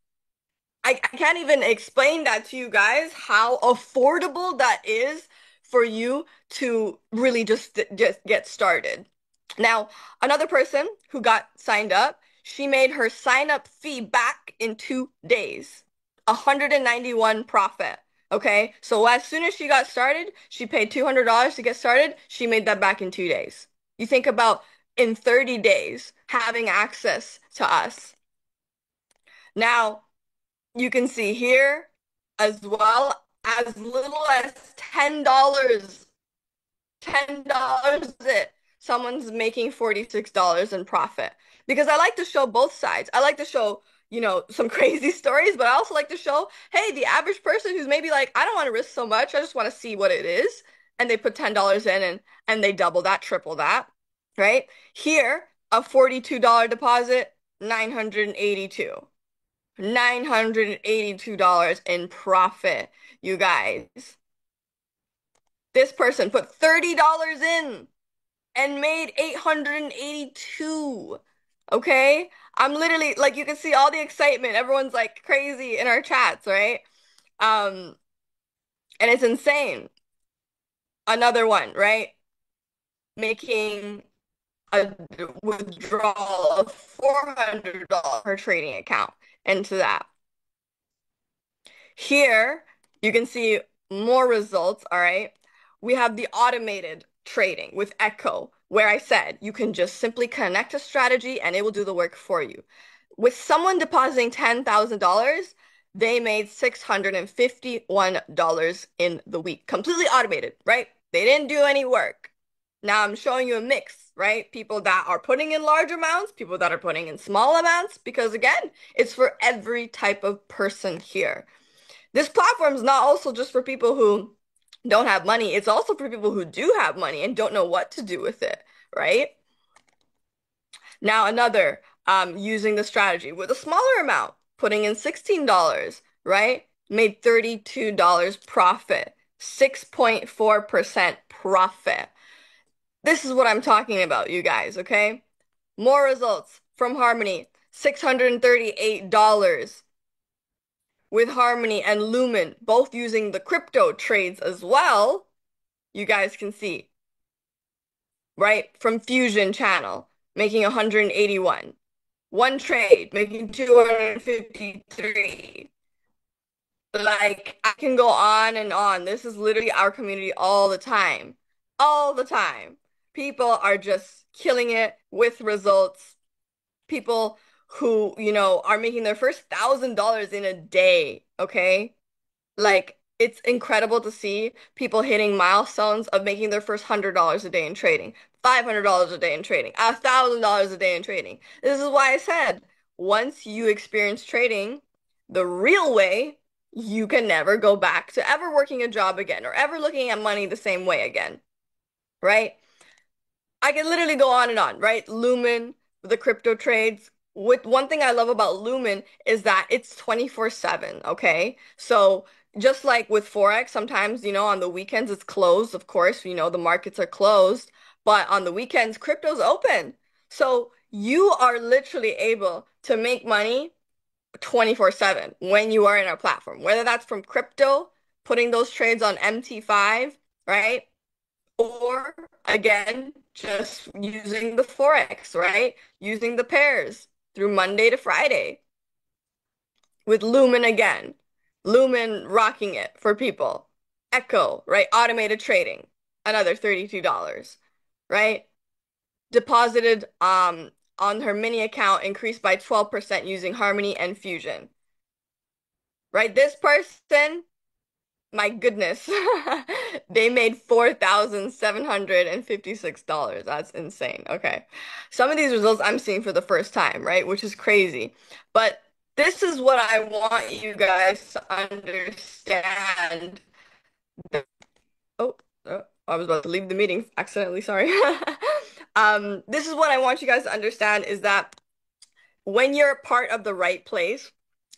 [SPEAKER 5] I can't even explain that to you guys how affordable that is for you to really just get started. Now, another person who got signed up, she made her sign up fee back in 2 days. 191 profit. Okay, so as soon as she got started, she paid $200 to get started. She made that back in 2 days. You think about in 30 days having access to us. Now, you can see here as well, as little as $10. $10 it. someone's making $46 in profit. Because I like to show both sides. I like to show, some crazy stories, but I also like to show, hey, the average person who's maybe like, I don't want to risk so much. I just want to see what it is. And they put $10 in and they double that, triple that, right? Here, a $42 deposit, 982. $982 in profit, you guys. This person put $30 in and made 882. Okay? I'm literally like you can see all the excitement. Everyone's like crazy in our chats, right? And it's insane. Another one, right? Making a withdrawal of $400 per trading account into that. Here, you can see more results, all right? We have the automated trading with Echo, where I said you can just simply connect a strategy and it will do the work for you. With someone depositing $10,000, they made $651 in the week. Completely automated, right? They didn't do any work. Now I'm showing you a mix, right? People that are putting in large amounts, people that are putting in small amounts, because again, it's for every type of person here. This platform is not also just for people who don't have money. It's also for people who do have money and don't know what to do with it, right? Now another, using the strategy with a smaller amount, putting in $16, right? Made $32 profit, 6.4% profit. This is what I'm talking about, you guys, okay? More results from Harmony, $638 with Harmony and Lumen, both using the crypto trades as well. You guys can see, right? From Fusion channel, making 181. One trade, making 253. Like, I can go on and on. This is literally our community all the time. All the time. People are just killing it with results. People who, are making their first $1,000 in a day, okay? Like, it's incredible to see people hitting milestones of making their first $100 a day in trading, $500 a day in trading, $1,000 a day in trading. This is why I said, once you experience trading the real way, you can never go back to ever working a job again or ever looking at money the same way again, right? I can literally go on and on, right? Lumen, the crypto trades. With one thing I love about Lumen is that it's 24/7, okay? So just like with Forex, sometimes, on the weekends it's closed, of course, the markets are closed, but on the weekends, crypto's open. So you are literally able to make money 24/7 when you are in our platform, whether that's from crypto, putting those trades on MT5, right? Or again, just using the Forex, right? Using the pairs through Monday to Friday. With Lumen again. Lumen rocking it for people. Echo, right? Automated trading, another $32, right? Deposited on her mini account increased by 12% using Harmony and Fusion. Right? This person, my goodness, they made $4,756. That's insane. Okay. Some of these results I'm seeing for the first time, right? Which is crazy. But this is what I want you guys to understand. Oh, I was about to leave the meeting accidentally, sorry. This is what I want you guys to understand is that when you're part of the right place,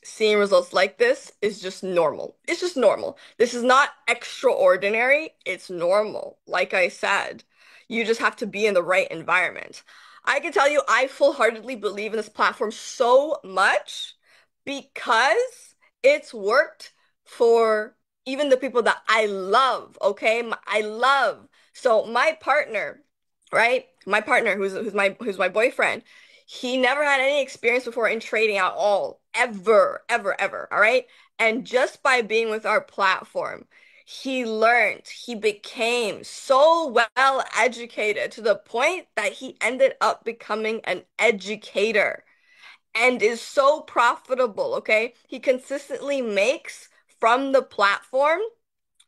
[SPEAKER 5] seeing results like this is just normal. It's just normal. This is not extraordinary. It's normal. Like I said, you just have to be in the right environment. I can tell you, I full-heartedly believe in this platform so much because it's worked for even the people that I love, okay? I love. So my partner, right? My partner, who's my boyfriend, he never had any experience before in trading at all, ever, ever, ever. All right. And just by being with our platform, he learned, he became so well educated to the point that he ended up becoming an educator and is so profitable. Okay. He consistently makes from the platform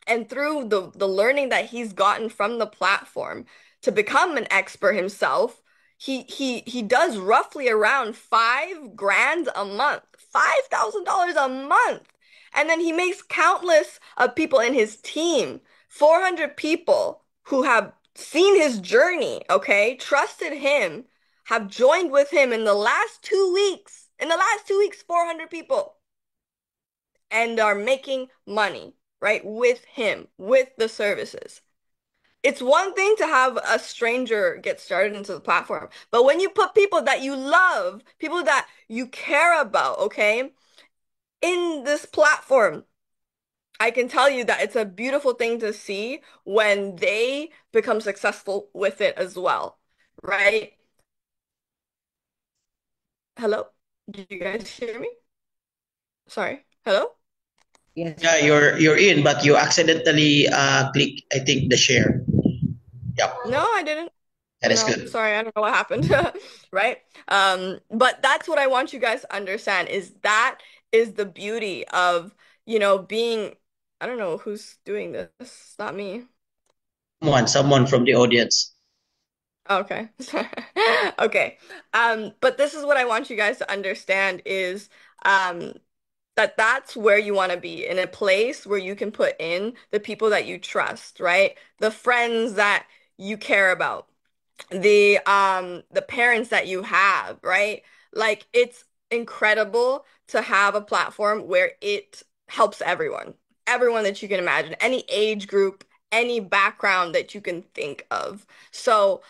[SPEAKER 5] and through the learning that he's gotten from the platform to become an expert himself, he does roughly around 5 grand a month, $5,000 a month. And then he makes countless of people in his team, 400 people who have seen his journey, okay, trusted him, have joined with him in the last 2 weeks. In the last 2 weeks, 400 people, and are making money, right, with him, with the services. It's one thing to have a stranger get started into the platform, but when you put people that you love, people that you care about, okay, in this platform, I can tell you that it's a beautiful thing to see when they become successful with it as well, right? Hello? Did you guys hear me? Sorry. Hello?
[SPEAKER 6] Yes.
[SPEAKER 4] Yeah, you're in, but you accidentally click, I think, the share. Yep,
[SPEAKER 5] No, I didn't.
[SPEAKER 4] that is
[SPEAKER 5] No,
[SPEAKER 4] good.
[SPEAKER 5] sorry, I don't know what happened. Right? But that's what I want you guys to understand is that is the beauty of, being, I don't know who's doing this. It's not me.
[SPEAKER 4] Someone from the audience.
[SPEAKER 5] Okay. Okay. But this is what I want you guys to understand is um that's where you want to be, in a place where you can put in the people that you trust, right? The friends that you care about, the parents that you have, right? Like it's incredible to have a platform where it helps everyone. Everyone that you can imagine, any age group, any background that you can think of. So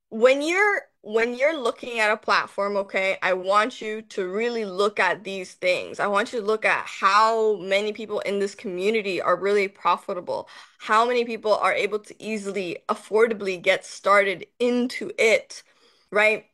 [SPEAKER 5] when you're looking at a platform, okay, I want you to really look at these things. I want you to look at how many people in this community are really profitable, how many people are able to easily, affordably get started into it, right?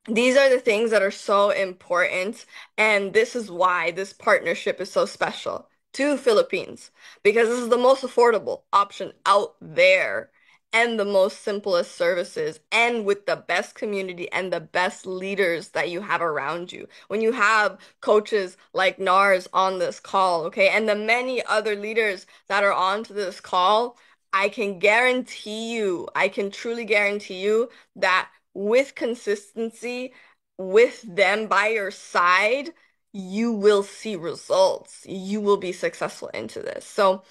[SPEAKER 5] These are the things that are so important, and this is why this partnership is so special to Philippines, because this is the most affordable option out there and the most simplest services and with the best community and the best leaders that you have around you. When you have coaches like NARS on this call, okay, and the many other leaders that are on to this call, I can guarantee you, I can truly guarantee you that with consistency, with them by your side, you will see results. You will be successful into this. So,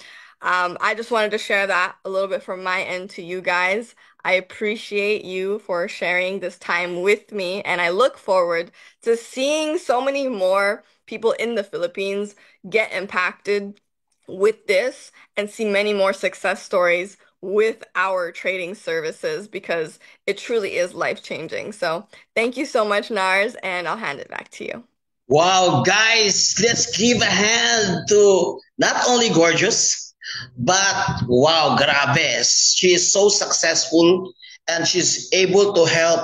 [SPEAKER 5] I just wanted to share that a little bit from my end to you guys. I appreciate you for sharing this time with me, and I look forward to seeing so many more people in the Philippines get impacted with this and see many more success stories with our trading services because it truly is life-changing. So, thank you so much, Nars, and I'll hand it back to you.
[SPEAKER 4] Wow, guys, let's give a hand to not only gorgeous, but wow, grabe. She is so successful and she's able to help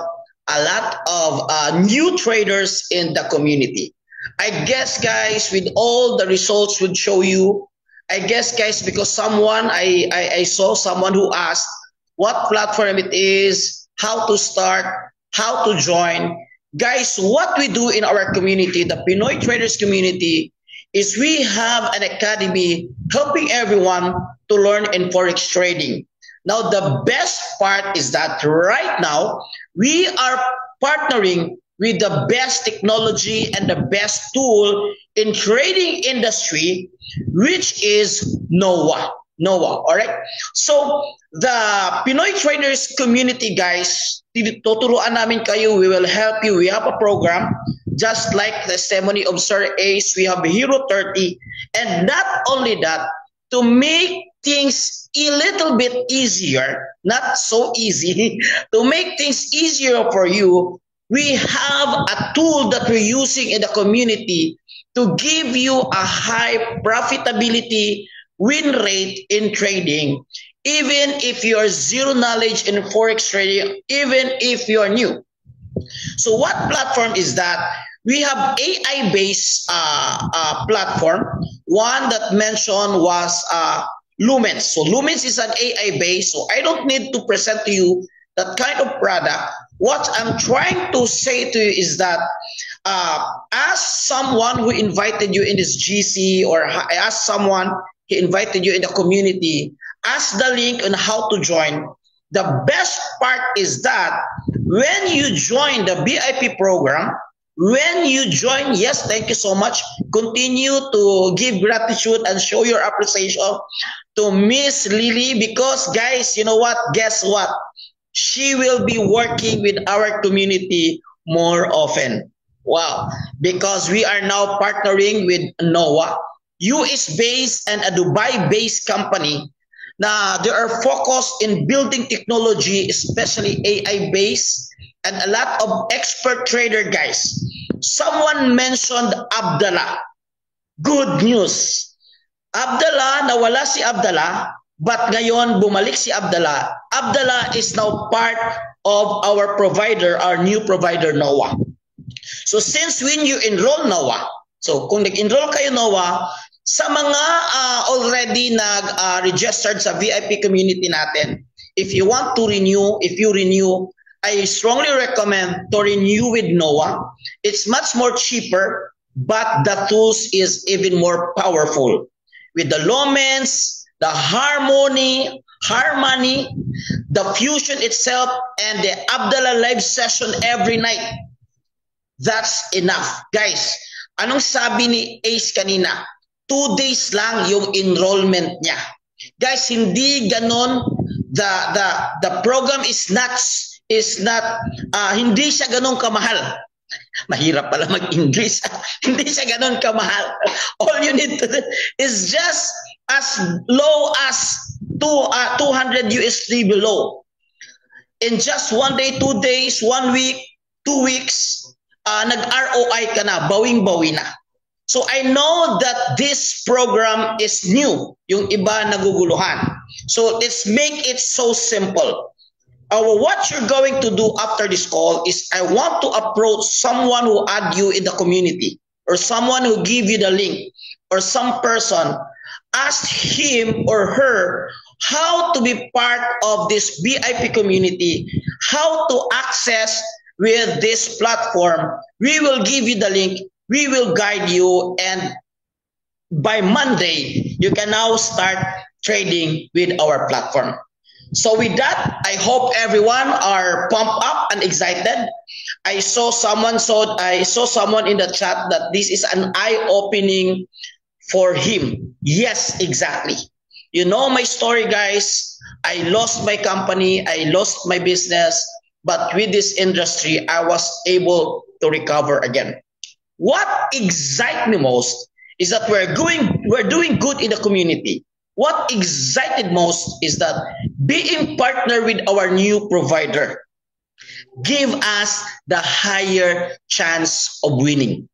[SPEAKER 4] a lot of new traders in the community. I guess, guys, with all the results would show you, I guess, guys, because I saw someone who asked what platform it is, how to start, how to join. Guys, what we do in our community, the Pinoy traders community, is we have an academy helping everyone to learn in forex trading. Now, the best part is that right now we are partnering with the best technology and the best tool in trading industry, which is NOAH. NOAH, all right? So, the Pinoy traders community, guys, tuturuan namin kayo, we will help you. We have a program, just like the testimony of Sir Ace, we have Hero 30, and not only that, to make things a little bit easier, not so easy, to make things easier for you, we have a tool that we're using in the community to give you a high profitability win rate in trading, even if you're zero knowledge in forex trading, even if you're new. So what platform is that? We have AI-based platform. One that mentioned was Lumens. So Lumens is an AI-based, so I don't need to present to you that kind of product. What I'm trying to say to you is that ask someone who invited you in this GC, or ask someone who invited you in the community, ask the link on how to join. The best part is that when you join the VIP program, when you join, yes, thank you so much. Continue to give gratitude and show your appreciation to Miss Lily, because guys, you know what? Guess what? She will be working with our community more often. Wow. Because we are now partnering with NOAA, US-based and a Dubai-based company. Now, they are focused in building technology, especially AI-based, and a lot of expert trader guys. Someone mentioned Abdallah. Good news. Abdallah, nawala si Abdallah, but ngayon bumalik si Abdallah. Abdallah is now part of our provider, our new provider, NOAA. So since when you enroll NOAA, so kung nag-enroll kayo NOAA, sa mga already nag-registered sa VIP community natin, if you want to renew, if you renew, I strongly recommend to renew with NOAA. It's much more cheaper, but the tools is even more powerful. With the Lumens, the harmony, the fusion itself, and the Abdallah live session every night. That's enough. Guys, anong sabi ni Ace kanina? 2 days lang yung enrollment niya. Guys, hindi ganon. The program is not hindi siya ganon kamahal. Mahirap pala mag-English. Hindi siya ganon kamahal. All you need to do is just as low as 200 USD below. In just 1 day, 2 days, 1 week, 2 weeks, nag-ROI ka na, bawing-bawi na. So I know that this program is new. Yung iba naguguluhan. So let's make it so simple. What you're going to do after this call is I want to approach someone who add you in the community, or someone who give you the link, or some person. Ask him or her how to be part of this VIP community, how to access with this platform. We will give you the link. We will guide you, and by Monday, you can now start trading with our platform. So with that, I hope everyone are pumped up and excited. I saw someone in the chat that this is an eye-opening for him. Yes, exactly. You know my story, guys. I lost my company, I lost my business, but with this industry, I was able to recover again. What excites me most is that we're doing good in the community. What excited most is that being partnered with our new provider give us the higher chance of winning.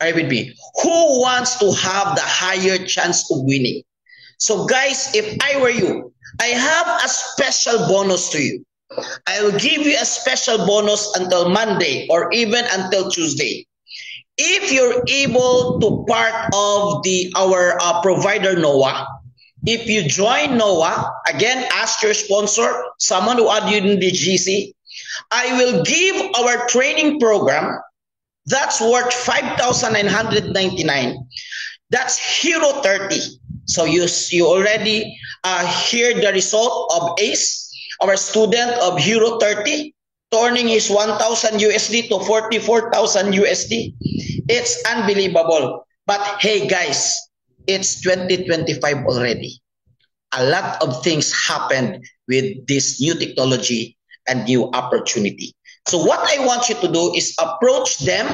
[SPEAKER 4] Are you with me? Who wants to have the higher chance of winning? So guys, if I were you, I have a special bonus to you. I will give you a special bonus until Monday or even until Tuesday. If you're able to part of our provider NOAA, if you join NOAA, again, ask your sponsor, someone who add you in the GC, I will give our training program that's worth 5,999. That's Hero 30. So you already hear the result of Ace, our student of Hero 30, turning his 1,000 USD to 44,000 USD. It's unbelievable. But hey guys, it's 2025 already. A lot of things happened with this new technology and new opportunity. So what I want you to do is approach them,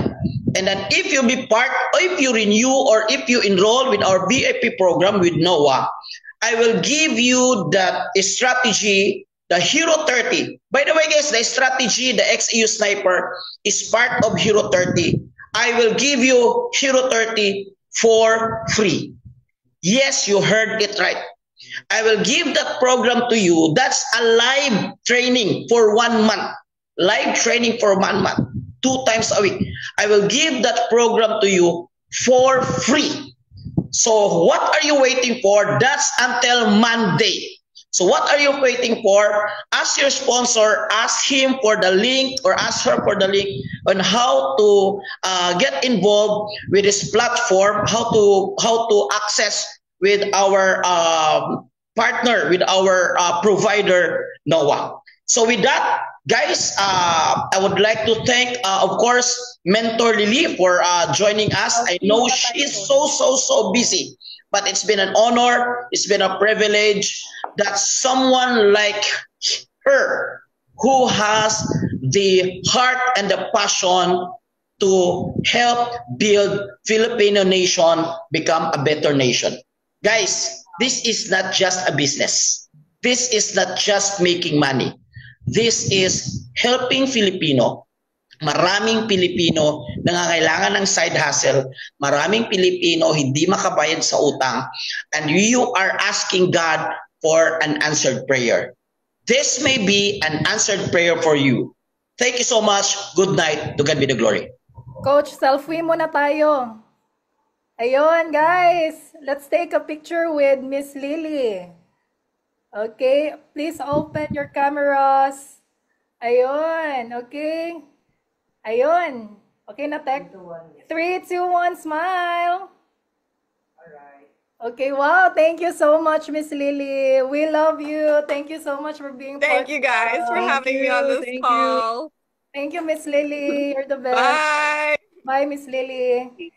[SPEAKER 4] and then if you be part, or if you renew, or if you enroll with our VIP program with NOAA, I will give you that strategy, the Hero 30. By the way guys, the strategy, the XEU Sniper is part of Hero 30. I will give you Hero 30 for free. Yes, you heard it right. I will give that program to you. That's a live training for 1 month. Live training for 1 month, 2 times a week. I will give that program to you for free. So what are you waiting for? That's until Monday. So what are you waiting for? Ask your sponsor, ask him for the link, or ask her for the link on how to get involved with this platform, how to access with our partner with our provider, Noah. So with that, guys, I would like to thank, of course, Mentor Lily for joining us. I know she is so busy, but it's been an honor, it's been a privilege that someone like her, who has the heart and the passion to help build Filipino nation become a better nation. Guys, this is not just a business. This is not just making money. This is helping Filipino. Maraming Pilipino nangangailangan ng side hustle. Maraming Pilipino hindi makabayad sa utang. And you are asking God for an answered prayer. This may be an answered prayer for you. Thank you so much. Good night. To God be the glory.
[SPEAKER 2] Coach, selfie muna tayo. Ayun, guys. Let's take a picture with Miss Lily. Okay, please open your cameras. Ayun, okay. Ayun. Okay na, Tek? 3, 2, 1, smile. Okay, wow. Thank you so much, Miss Lily. We love you. Thank you so much for being part
[SPEAKER 5] Thank you guys for having me on this call.
[SPEAKER 2] Thank you, Miss Lily. You're the best.
[SPEAKER 5] Bye.
[SPEAKER 2] Bye, Miss Lily.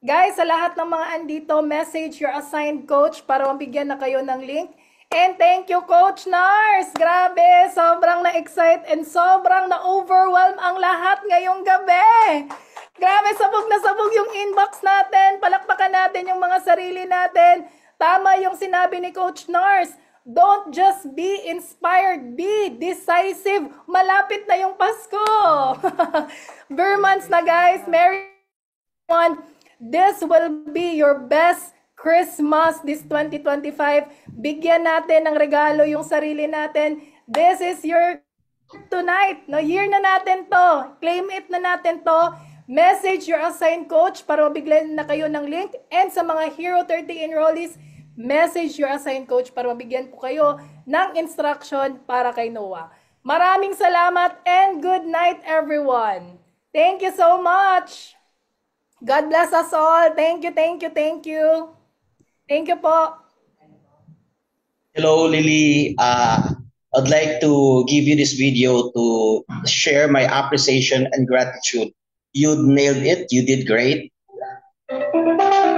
[SPEAKER 2] Guys, sa lahat ng mga andito, message your assigned coach para mabigyan na kayo ng link. And thank you, Coach Nars. Grabe, sobrang na-excite and sobrang na-overwhelm ang lahat ngayong gabi. Grabe, sabog na sabog yung inbox natin. Palakpakan natin yung mga sarili natin. Tama yung sinabi ni Coach Nars. Don't just be inspired, be decisive. Malapit na yung Pasko. Burmans na, guys. Merry one. This will be your best Christmas this 2025. Bigyan natin ng regalo yung sarili natin. This is your tonight. No, year na natin to. Claim it na natin to. Message your assigned coach para mabigyan na kayo ng link. And sa mga Hero 30 enrollees, message your assigned coach para mabigyan po kayo ng instruction para kay Noah. Maraming salamat and good night, everyone. Thank you so much. God bless us all. Thank you, thank you, thank you. Thank you po.
[SPEAKER 4] Hello, Lily. I'd like to give you this video to share my appreciation and gratitude. You nailed it. You did great.